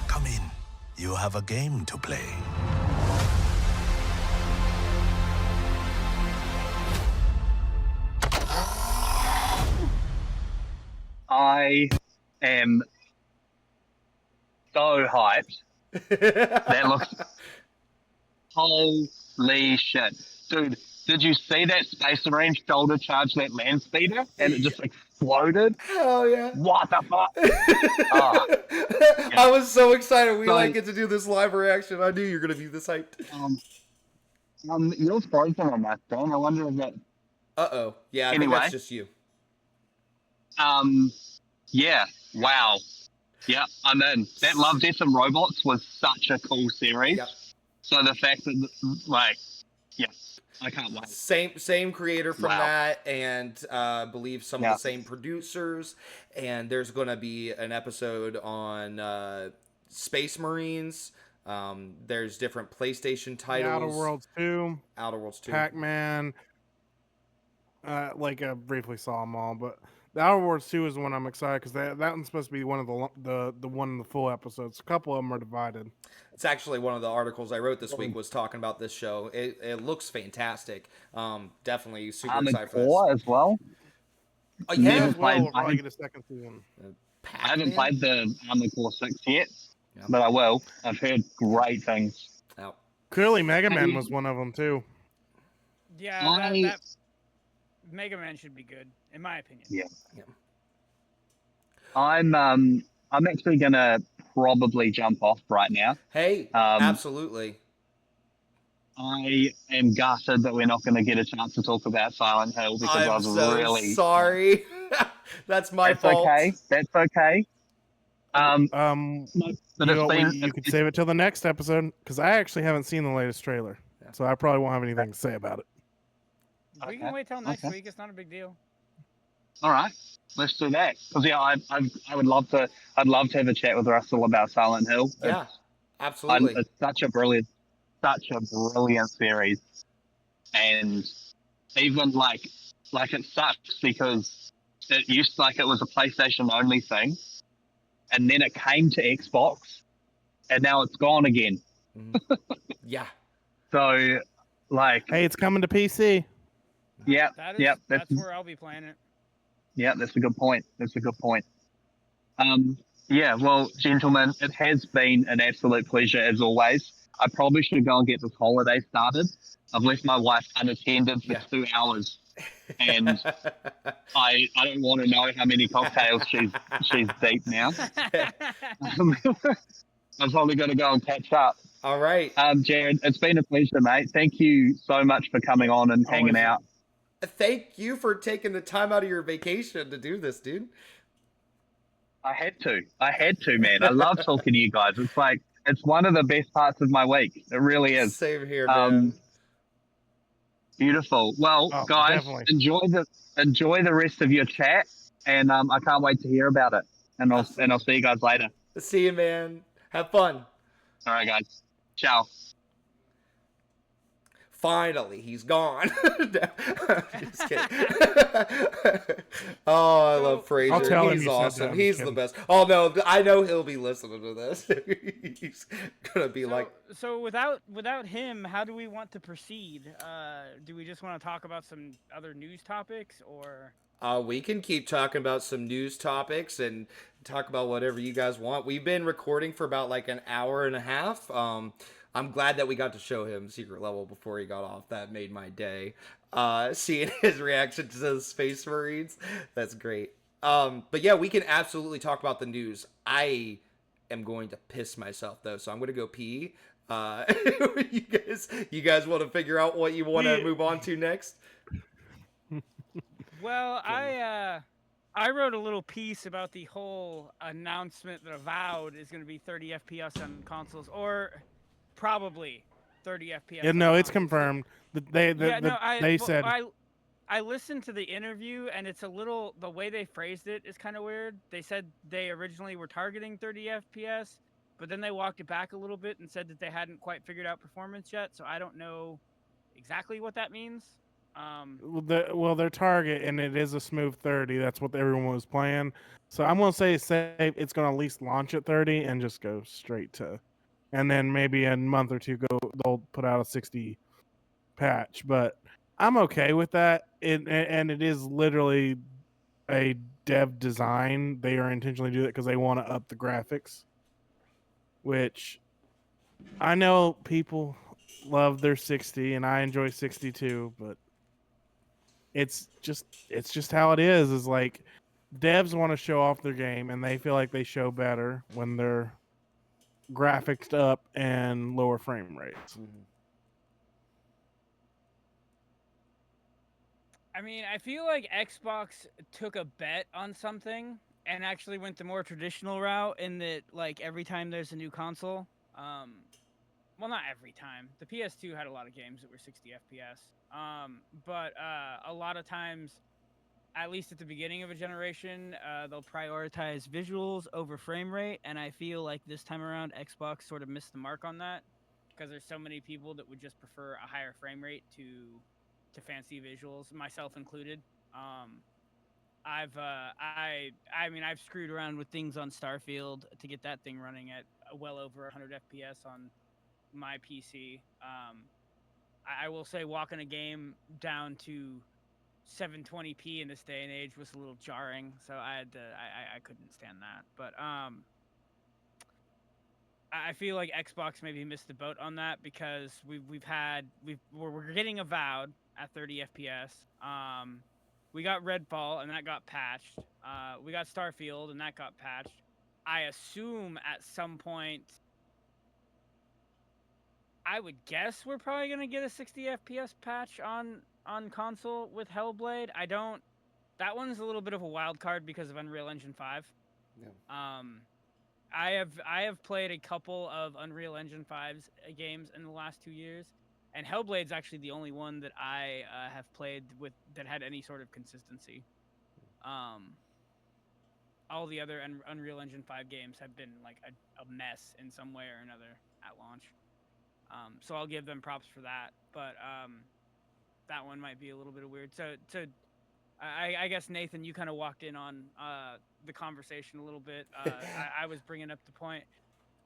Come in. You have a game to play. I am so hyped. That looks... Holy shit. Dude, did you see that Space Marine shoulder charge that land speeder? And it just exploded? Hell yeah. What the fuck? Ah. I was so excited. We So- get to do this live reaction. I knew you were gonna be this hyped. You're frozen on my phone. I wonder if that... Uh-oh. Yeah, I think Anyway. that's just you. Yeah, wow. Yeah, I'm in. That Love, Death and Robots was such a cool series. Yep. So the fact that, like, yeah, I can't wait. Same creator from Wow. that, and I believe some of Yeah. the same producers. And there's gonna be an episode on Space Marines. There's different PlayStation titles. Outer Worlds 2, Outer Worlds 2. Pac-Man. I briefly saw them all, but the Outer Worlds 2 is the one I'm excited because that one's supposed to be one of the one in the full episodes. A couple of them are divided. It's actually one of the articles I wrote this week was talking about this show. It looks fantastic. Definitely super I'm in excited for this. core as well. Oh, Never yeah. As well, played- we'll probably get a second season. I haven't Pac-Man? played the Armored Core 6 yet, Yeah. but I will. I've heard great things. Oh. Clearly, Mega Man I- was one of them too. Yeah, I- that Mega Man should be good, in my opinion. Yeah. Yeah. I'm actually gonna probably jump off right now. Hey, absolutely. I am gutted that we're not going to get a chance to talk about Silent Hill because I I'm was so really sorry. That's my That's fault. okay. That's okay. But You could save it till the next episode because I actually haven't seen the latest trailer, so I probably won't have anything to say about it. We can wait till next Okay. week. It's not a big deal. All right, let's do that. Because yeah, I would love to. I'd love to have a chat with Russell about Silent Hill. Yeah, absolutely. It's such a brilliant series, and even like it sucks because it used like it was a PlayStation only thing, and then it came to Xbox, and now it's gone again. Mhm. Yeah. So, like, Hey, it's coming to PC. yeah, That's where I'll be playing it. yeah, that's a good point. That's a good point. Yeah, well, gentlemen, it has been an absolute pleasure as always. I probably should go and get this holiday started. I've left my wife unattended for 2 hours, and I don't want to know how many cocktails she's deep now. I'm probably going to go and catch up. All right. Jared, it's been a pleasure, mate. Thank you so much for coming on and hanging out. Thank you for taking the time out of your vacation to do this, dude. I had to, man. I love talking to you guys. It's like, it's one of the best parts of my week. It really is. Same here, man. Beautiful. Well, guys, definitely. enjoy the rest of your chat, and I can't wait to hear about it. And I'll see you guys later. See you, man. Have fun. All right, guys. Ciao. Finally, he's gone. Just kidding. Oh, I love Fraser. I'll tell him He's you said awesome. that. He's the best. Oh no, I know he'll be listening to this. He's gonna be So without him, how do we want to proceed? Do we just want to talk about some other news topics, or? We can keep talking about some news topics and talk about whatever you guys want. We've been recording for about like an hour and a half. I'm glad that we got to show him Secret Level before he got off. That made my day. Seeing his reaction to the Space Marines, that's great. But yeah, we can absolutely talk about the news. I am going to piss myself though, so I'm going to go pee. You guys want to figure out what you want to move on to next? Well, I wrote a little piece about the whole announcement that Avowed is going to be 30 FPS on consoles, or probably 30 FPS. Yeah, no, it's confirmed. They said. I listened to the interview, and it's a little, the way they phrased it is kind of weird. They said they originally were targeting 30 FPS, but then they walked it back a little bit and said that they hadn't quite figured out performance yet. So I don't know exactly what that means. Their target, and it is a smooth 30. That's what everyone was playing. So I'm gonna say it's gonna at least launch at 30 and just go straight to, and then maybe in a month or two they'll put out a 60 patch. But I'm okay with that. And it is literally a dev design. They are intentionally doing it because they want to up the graphics, which I know people love their 60, and I enjoy 62, but it's just how it is like devs want to show off their game, and they feel like they show better when they're graphics up and lower frame rates. I mean, I feel like Xbox took a bet on something and actually went the more traditional route in that, like, every time there's a new console, well, not every time. The PS2 had a lot of games that were 60 FPS. But a lot of times, at least at the beginning of a generation, they'll prioritize visuals over frame rate. And I feel like this time around, Xbox sort of missed the mark on that, because there's so many people that would just prefer a higher frame rate to fancy visuals, myself included. I've screwed around with things on Starfield to get that thing running at well over 100 FPS on my PC. I will say walking a game down to 720p in this day and age was a little jarring, so I couldn't stand that. But I feel like Xbox maybe missed the boat on that, because we're getting Avowed at 30 FPS. We got Redfall, and that got patched. We got Starfield, and that got patched. I assume at some point, I would guess we're probably gonna get a 60 FPS patch on console with Hellblade. That one's a little bit of a wild card because of Unreal Engine 5. Yeah. I have played a couple of Unreal Engine 5's games in the last 2 years, And Hellblade's actually the only one that I have played with that had any sort of consistency. All the other Unreal Engine 5 games have been like a mess in some way or another at launch. So I'll give them props for that. But that one might be a little bit weird. So I guess, Nathan, you kind of walked in on the conversation a little bit. I was bringing up the point.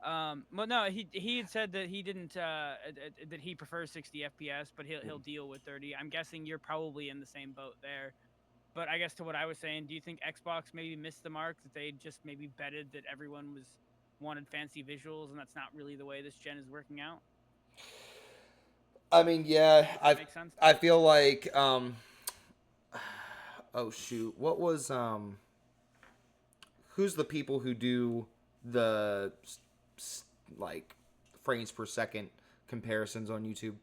Well, no, he had said that he didn't that he prefers 60 FPS, but he'll deal with 30. I'm guessing you're probably in the same boat there. But I guess to what I was saying, do you think Xbox maybe missed the mark, that they just maybe betted that everyone wanted fancy visuals, and that's not really the way this gen is working out? I mean, yeah, Makes sense? I feel like oh shoot, what was who's the people who do the like frames per second comparisons on YouTube?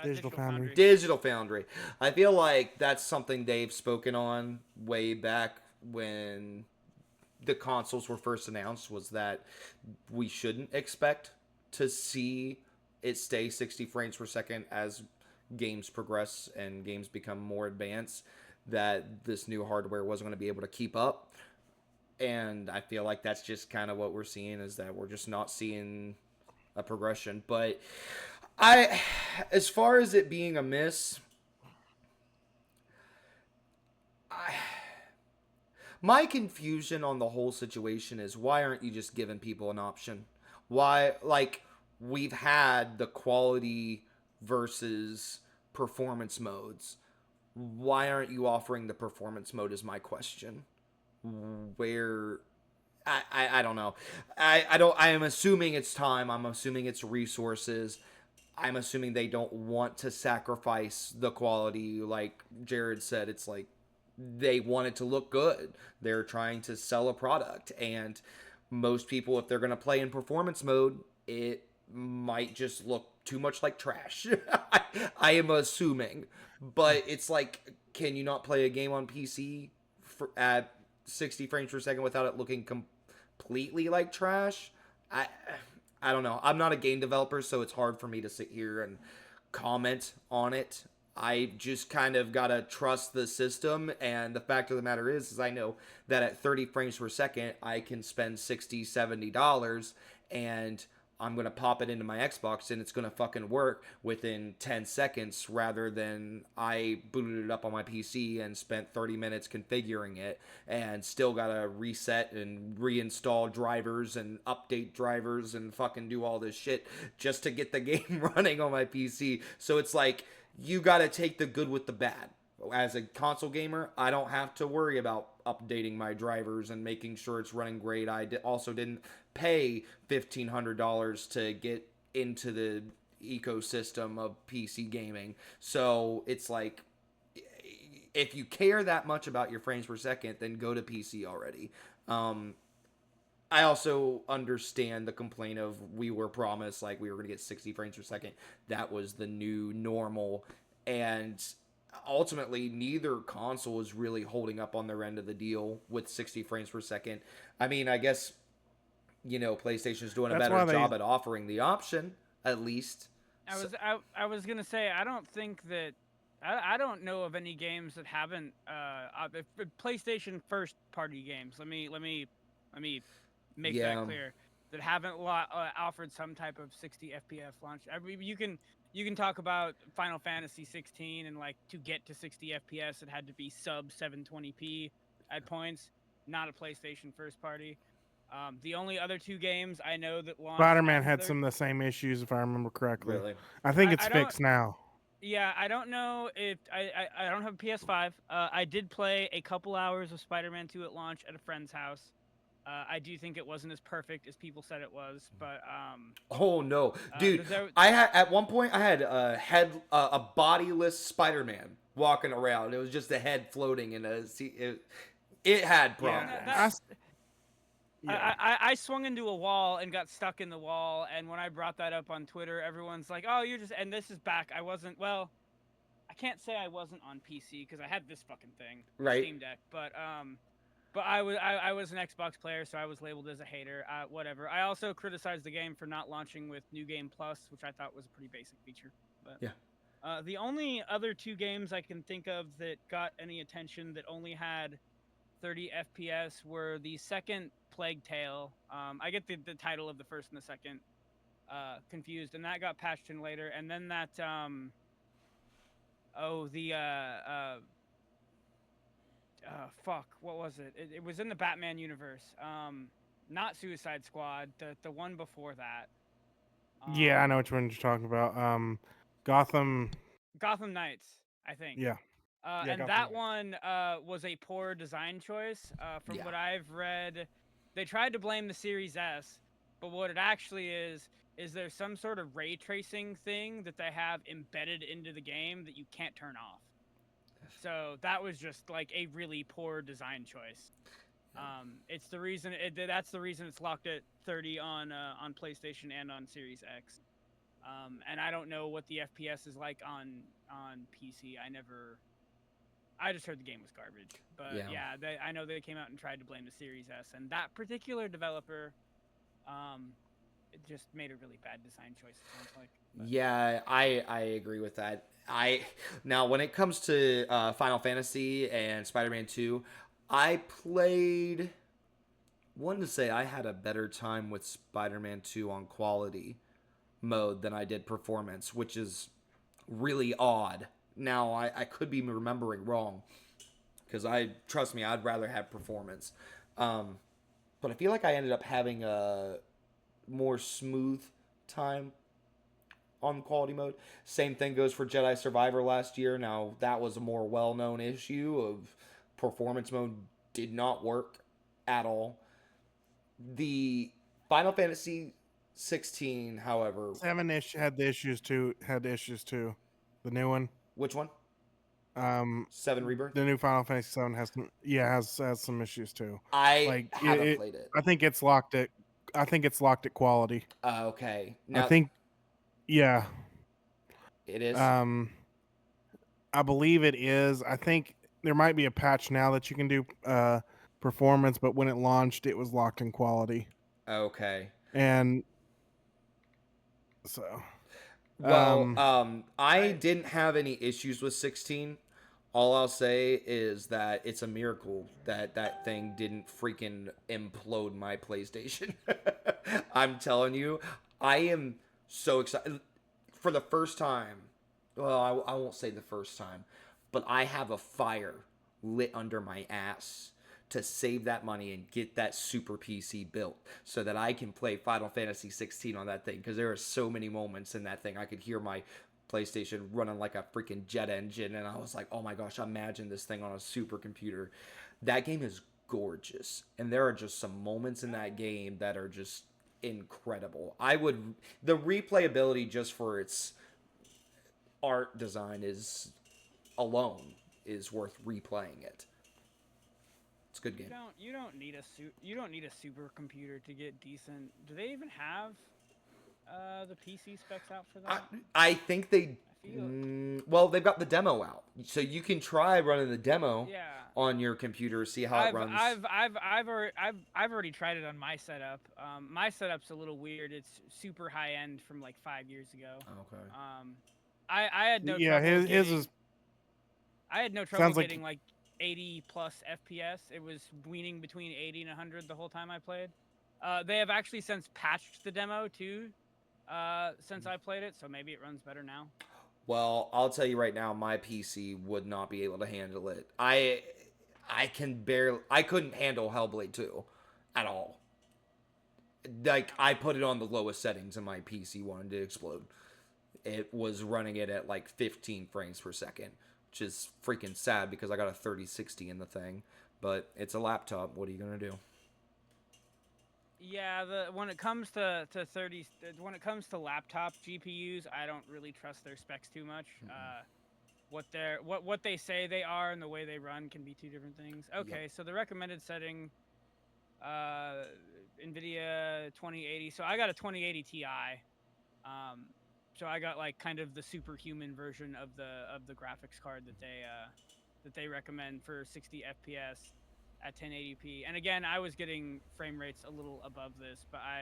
Digital Foundry. Digital Foundry. I feel like that's something they've spoken on way back when the consoles were first announced, was that we shouldn't expect to see it stay 60 frames per second as games progress and games become more advanced, that this new hardware wasn't going to be able to keep up. And I feel like that's just kind of what we're seeing, is that we're just not seeing a progression. But as far as it being a miss, my confusion on the whole situation is, why aren't you just giving people an option? Why, like, we've had the quality versus performance modes. Why aren't you offering the performance mode is my question. Where I don't know. I am assuming it's time. I'm assuming it's resources. I'm assuming they don't want to sacrifice the quality. Like Jared said, it's like they want it to look good. They're trying to sell a product, and most people, if they're going to play in performance mode, it might just look too much like trash. I am assuming. But it's like, can you not play a game on PC at 60 frames per second without it looking completely like trash? I don't know. I'm not a game developer, so it's hard for me to sit here and comment on it. I just kind of got to trust the system, and the fact of the matter is I know that at 30 frames per second, I can spend $60, $70, and I'm going to pop it into my Xbox, and it's going to fucking work within 10 seconds, rather than I booted it up on my PC and spent 30 minutes configuring it and still got to reset and reinstall drivers and update drivers and fucking do all this shit just to get the game running on my PC. So it's like, you got to take the good with the bad. As a console gamer, I don't have to worry about updating my drivers and making sure it's running great. I also didn't pay $1,500 to get into the ecosystem of PC gaming. So it's like, if you care that much about your frames per second, then go to PC already. I also understand the complaint of, we were promised like we were going to get 60 frames per second. That was the new normal. And ultimately, neither console is really holding up on their end of the deal with 60 frames per second. I mean, I guess, you know, PlayStation's doing a better job at offering the option, at least. I was going to say, I don't think that, I don't know of any games that haven't, PlayStation first party games. Let me make that clear, that haven't offered some type of 60 FPS launch. I mean, you can talk about Final Fantasy 16, and like, to get to 60 FPS, it had to be sub 720p at points, not a PlayStation first party. The only other two games I know that launched, Spider-Man had some of the same issues, if I remember correctly. Really? I think it's fixed now. Yeah, I don't know if I don't have a PS5. I did play a couple hours of Spider-Man 2 at launch at a friend's house. I do think it wasn't as perfect as people said it was, but oh no, dude! I had, at one point, I had a bodiless Spider-Man walking around. It was just a head floating in a seat. It had problems. I swung into a wall and got stuck in the wall, and when I brought that up on Twitter, everyone's like, "Oh, you're just..." And this is back. I wasn't. Well, I can't say I wasn't on PC because I had this fucking thing, right? Steam Deck, but But I was an Xbox player, so I was labeled as a hater. Whatever. I also criticized the game for not launching with New Game Plus, which I thought was a pretty basic feature. But Yeah. the only other 2 games I can think of that got any attention that only had 30 FPS were the second Plague Tale. I get the title of the first and the second confused, and that got patched in later. And then that fuck, what was it? It was in the Batman universe. Not Suicide Squad, the one before that. Yeah, I know which one you're talking about. Gotham. Gotham Knights, I think. Yeah. And Gotham that Knights. one was a poor design choice. From Yeah. what I've read, they tried to blame the Series S, but what it actually is there's some sort of ray tracing thing that they have embedded into the game that you can't turn off. So that was just like a really poor design choice. It's the reason that's the reason it's locked at 30 on PlayStation and on Series X. And I don't know what the FPS is like on PC. I just heard the game was garbage. But yeah, I know they came out and tried to blame the Series S, and that particular developer, it just made a really bad design choice. It sounds like. But. Yeah, I agree with that. Now when it comes to Final Fantasy and Spider-Man 2, I played. Wanted to say I had a better time with Spider-Man 2 on quality mode than I did performance, which is really odd. Now I could be remembering wrong, because trust me, I'd rather have performance. But I feel like I ended up having a more smooth time on quality mode. Same thing goes for Jedi Survivor last year. Now that was a more well-known issue of performance mode did not work at all. The Final Fantasy 16, however, 7 had the issues too. The new one. which one? 7 Rebirth. The new Final Fantasy 7 has some. Yeah, has some issues too. I haven't played it. I think it's locked at quality. Okay. Now, I think. Yeah. It is. I believe it is. I think there might be a patch now that you can do performance, but when it launched, it was locked in quality. Okay. And so. Well, I didn't have any issues with 16. All I'll say is that it's a miracle that thing didn't freaking implode my PlayStation. I'm telling you, I am so excited. For the first time, well, I won't say the first time, but I have a fire lit under my ass to save that money and get that super PC built so that I can play Final Fantasy 16 on that thing, because there are so many moments in that thing. I could hear my PlayStation running like a freaking jet engine, and I was like, oh my gosh, imagine this thing on a supercomputer. That game is gorgeous, and there are just some moments in that game that are just incredible. The replayability just for its art design alone is worth replaying it. It's a good game. You don't need a supercomputer to get decent. Do they even have the PC specs out for that? I think they. Well, they've got the demo out, so you can try running the demo on your computer, see how it runs. I've already tried it on my setup. My setup's a little weird. It's super high end from like 5 years ago. Okay. I had no trouble. Yeah, his is. I had no trouble getting like 80 plus FPS. It was weaning between 80 and 100 the whole time I played. They have actually since patched the demo too, since I played it, so maybe it runs better now. Well, I'll tell you right now, my PC would not be able to handle it. I couldn't handle Hellblade 2 at all. Like, I put it on the lowest settings and my PC wanted to explode. It was running it at like 15 frames per second, which is freaking sad because I got a 3060 in the thing, but it's a laptop. What are you going to do? Yeah, when it comes to laptop GPUs, I don't really trust their specs too much. What they say they are and the way they run can be two different things. Okay, so the recommended setting, NVIDIA 2080. So I got a 2080 Ti. So I got like kind of the superhuman version of the graphics card that they recommend for 60 FPS. at 1080p. And again, I was getting frame rates a little above this, but I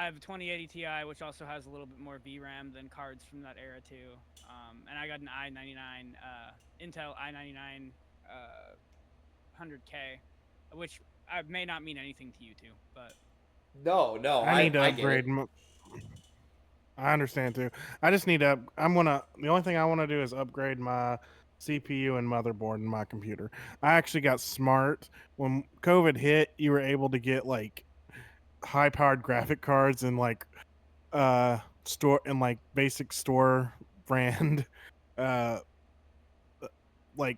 have a 2080 Ti, which also has a little bit more VRAM than cards from that era too. And I got an i99 Intel i99 100K, which may not mean anything to you two, but No, I need to I get it. upgrade. I understand too. I just need to. The only thing I want to do is upgrade my CPU and motherboard in my computer. I actually got smart when COVID hit. You were able to get like high powered graphic cards and like store and like basic store brand uh like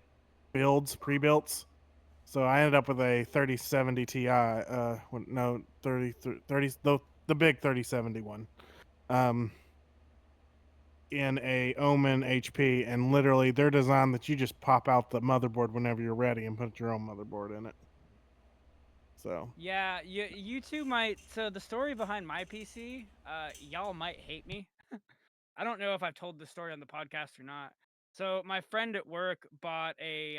builds pre-built. So I ended up with a 3070 Ti. No, 30 the big 3070 one. In a Omen HP, and literally they're designed that you just pop out the motherboard whenever you're ready and put your own motherboard in it. So yeah, you two might. So the story behind my PC, y'all might hate me. I don't know if I've told this story on the podcast or not. So my friend at work bought a.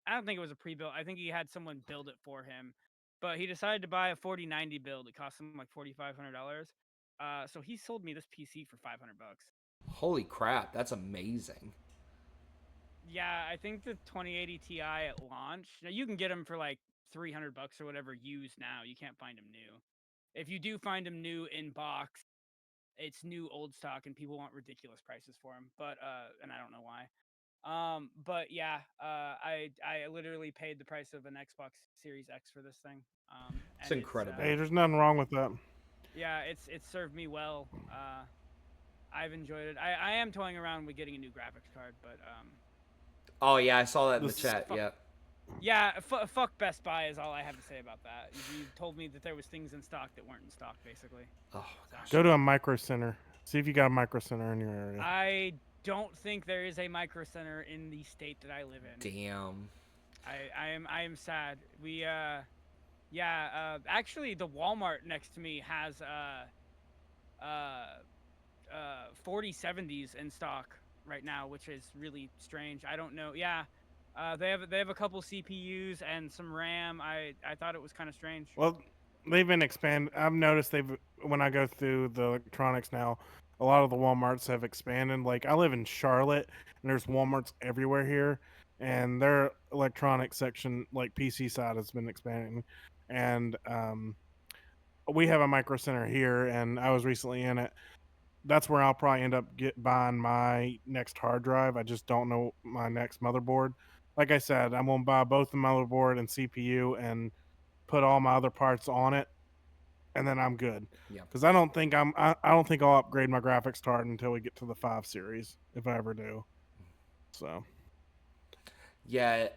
I don't think it was a pre-built. I think he had someone build it for him, but he decided to buy a 4090 build. It cost him like $4,500. So he sold me this PC for $500. Holy crap, that's amazing. Yeah, I think the 2080 Ti at launch. Now you can get them for like $300 or whatever used now. You can't find them new. If you do find them new in box, it's new old stock, and people want ridiculous prices for them. But and I don't know why. But yeah, I literally paid the price of an Xbox Series X for this thing. It's And incredible. hey, there's nothing wrong with that. yeah, it's served me well. I've enjoyed it. I am toying around with getting a new graphics card, but Oh yeah, I saw that in the This- chat. Yeah. yeah, fuck Best Buy is all I have to say about that. You told me that there was things in stock that weren't in stock, basically. Oh gosh. Go to a micro center. See if you got a micro center in your area. I don't think there is a micro center in the state that I live in. Damn. I am sad. We actually the Walmart next to me has 4070s in stock right now, which is really strange. I don't know. Yeah. They have a couple CPUs and some RAM. I thought it was kind of strange. Well, they've been expanded. I've noticed when I go through the electronics now, a lot of the Walmarts have expanded. Like I live in Charlotte, and there's Walmarts everywhere here, and their electronics section, like PC side, has been expanding. And we have a micro center here, and I was recently in it. That's where I'll probably end up buying my next hard drive. I just don't know my next motherboard. Like I said, I'm gonna buy both the motherboard and CPU and put all my other parts on it, and then I'm good. Yeah. Because I don't think I don't think I'll upgrade my graphics card until we get to the 5 series, if I ever do. So Yeah,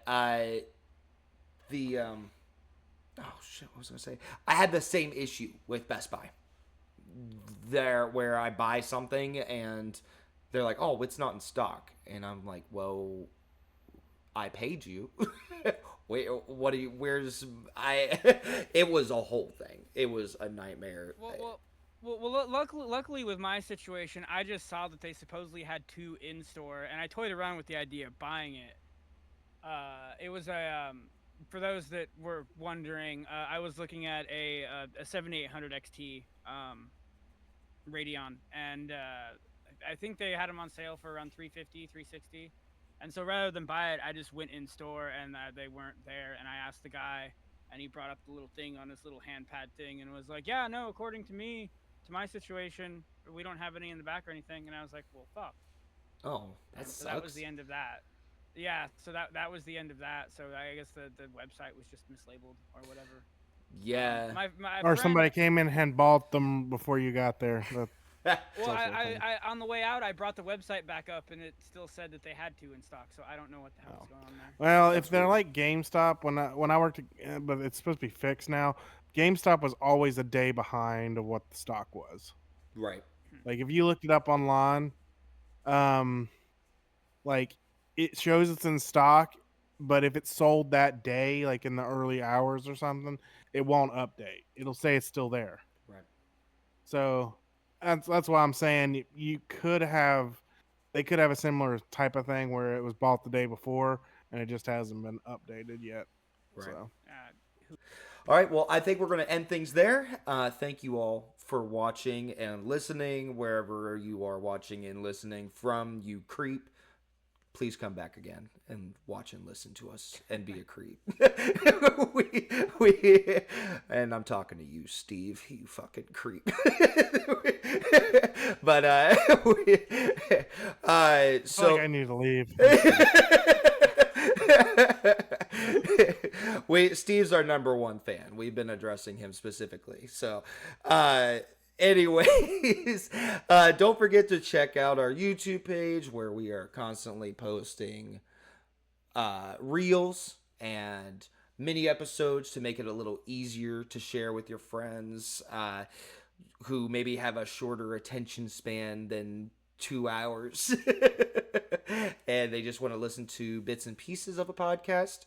the oh shit, what was I gonna say? I had the same issue with Best Buy. There where I buy something and they're like, "Oh, it's not in stock." And I'm like, "Well, I paid you." Wait, what do you where's I it was a whole thing. It was a nightmare. Well, luckily with my situation, I just saw that they supposedly had 2 in store, and I toyed around with the idea of buying it. It was for those that were wondering, I was looking at a 7800 XT Radeon, and I think they had them on sale for around 350, 360. And so rather than buy it, I just went in store, and they weren't there. And I asked the guy, and he brought up the little thing on his little hand pad thing, and was like, "Yeah, no, according to me, to my situation, we don't have any in the back or anything." And I was like, "Well, fuck." Oh, that So sucks. that was the end of that. Yeah, so that was the end of that. So I guess the website was just mislabeled or whatever. Yeah. My or friend, somebody came in and bought them before you got there. Well, also a thing. I on the way out, I brought the website back up, and it still said that they had 2 in stock. So I don't know what the hell is going on there. Well, That's if they're weird. like GameStop, when I worked, but it's supposed to be fixed now. GameStop was always a day behind of what the stock was. Right. Like if you looked it up online, um, like it shows it's in stock, but if it's sold that day, like in the early hours or something, it won't update. It'll say it's still there. Right. So that's why I'm saying you could have they could have a similar type of thing where it was bought the day before and it just hasn't been updated yet. Right. So. All right, well, I think we're going to end things there. Thank you all for watching and listening. Wherever you are watching and listening from, you creep. Please come back again and watch and listen to us and be a creep. And I'm talking to you, Steve, you fucking creep. But So I need to leave. Steve's our number one fan. We've been addressing him specifically. So, anyways, don't forget to check out our YouTube page where we are constantly posting reels and mini episodes to make it a little easier to share with your friends who maybe have a shorter attention span than 2 hours and they just want to listen to bits and pieces of a podcast.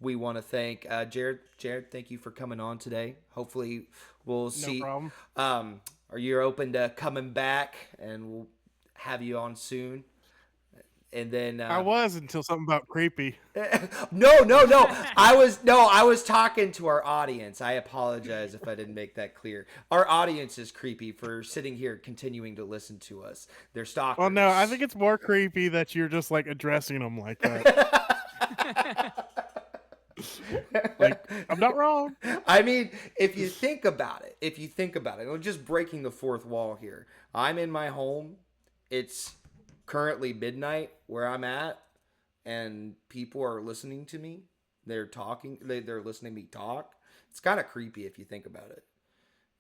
We want to thank Jared. Thank you for coming on today. Hopefully we'll see. No problem. Are you open to coming back, and we'll have you on soon? And then I was until something about creepy. No. I was talking to our audience. I apologize if I didn't make that clear. Our audience is creepy for sitting here continuing to listen to us. They're stalkers. Well, no, I think it's more creepy that you're just like addressing them like that. Like, I'm not wrong. I mean, if you think about it, we're just breaking the fourth wall here. I'm in my home. It's currently midnight where I'm at, and people are listening to me. They're talking. They're listening to me talk. It's kind of creepy if you think about it.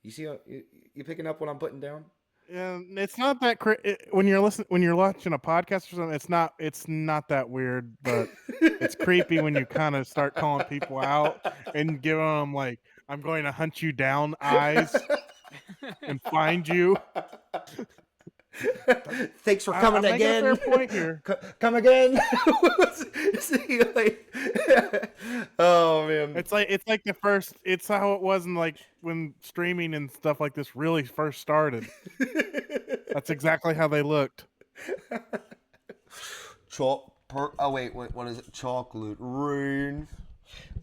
You see, you picking up what I'm putting down? It's not that when you're watching a podcast or something. It's not that weird, but it's creepy when you kind of start calling people out and giving them like, "I'm going to hunt you down" eyes and find you. Thanks for coming again. A fair point here. Come again. See you later. Oh man, it's like the first. It's how it was in like when streaming and stuff like this really first started. That's exactly how they looked. Oh wait, what is it? Chocolate rain.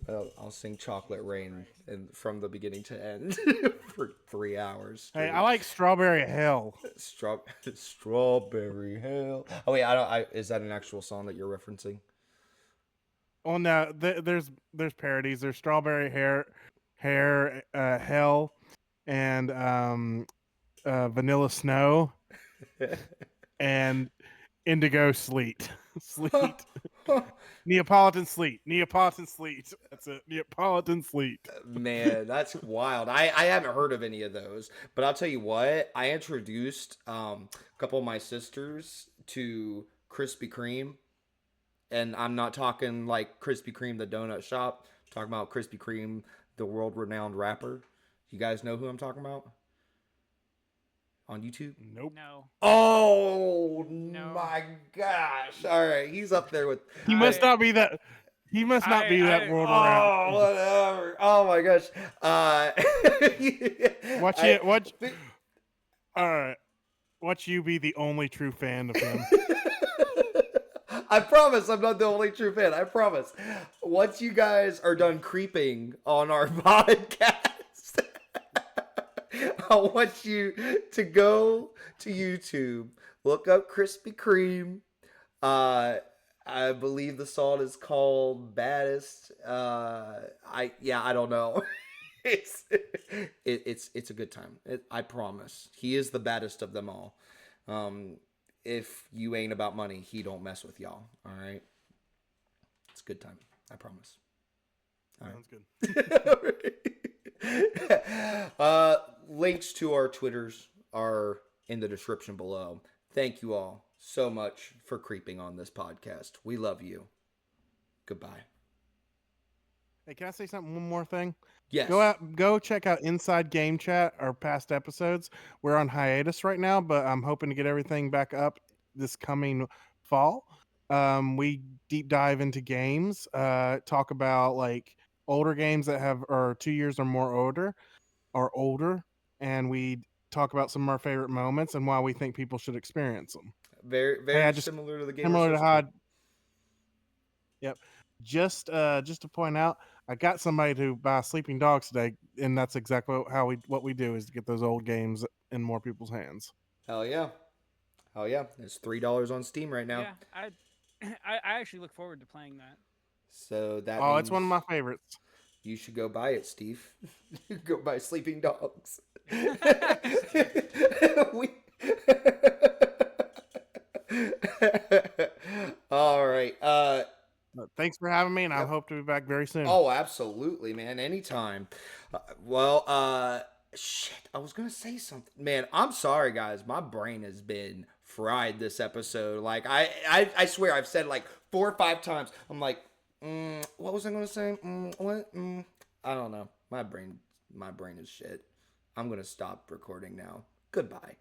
I'll sing Chocolate Rain from the beginning to end for 3 hours. Hey, I like Strawberry Hell. Strawberry Hell. Oh wait, is that an actual song that you're referencing? Oh no, there's parodies. There's Strawberry Hair, Hell, and Vanilla Snow, and Indigo Sleet. Neapolitan Sleet. That's it. Neapolitan Sleet. Man, that's wild. I haven't heard of any of those, but I'll tell you what. I introduced a couple of my sisters to Krispy Kreme, and I'm not talking like Krispy Kreme, the donut shop. I'm talking about Krispy Kreme, the world-renowned rapper. You guys know who I'm talking about? On YouTube? Nope. No. Oh my gosh! All right, he's up there with. He must not be that. He must not be that world around. Oh, whatever. Oh my gosh. Watch. All right. Watch you be the only true fan of him. I promise I'm not the only true fan. I promise. Once you guys are done creeping on our podcast, I want you to go to YouTube, look up Krispy Kreme. I believe the song is called Baddest. I don't know. It's a good time. I promise. He is the baddest of them all. If you ain't about money, he don't mess with y'all. All right. It's a good time. I promise. All Sounds right. Good. Links to our Twitters are in the description below. Thank you all so much for creeping on this podcast. We love you. Goodbye. Hey, can I say something? One more thing. Yes. Go check out Inside Game Chat, our past episodes. We're on hiatus right now, but I'm hoping to get everything back up this coming fall. We deep dive into games, talk about like older games that are 2 years or more older, and we talk about some of our favorite moments and why we think people should experience them. Very, Hey, I very just similar to the game. similar to how. Yep. Just to point out, I got somebody to buy Sleeping Dogs today, and that's exactly what we do is to get those old games in more people's hands. Hell yeah. Hell yeah. It's $3 on Steam right now. Yeah, I actually look forward to playing that. So that Oh, means it's one of my favorites. you should go buy it, Steve. Go buy Sleeping Dogs. We... All right. Thanks for having me, and I hope to be back very soon. Oh, absolutely, man. Anytime. Shit. I was gonna say something. Man, I'm sorry, guys. My brain has been fried this episode. Like, I swear I've said like 4 or 5 times. I'm like, what was I gonna say? What? I don't know. My brain is shit. I'm gonna stop recording now. Goodbye.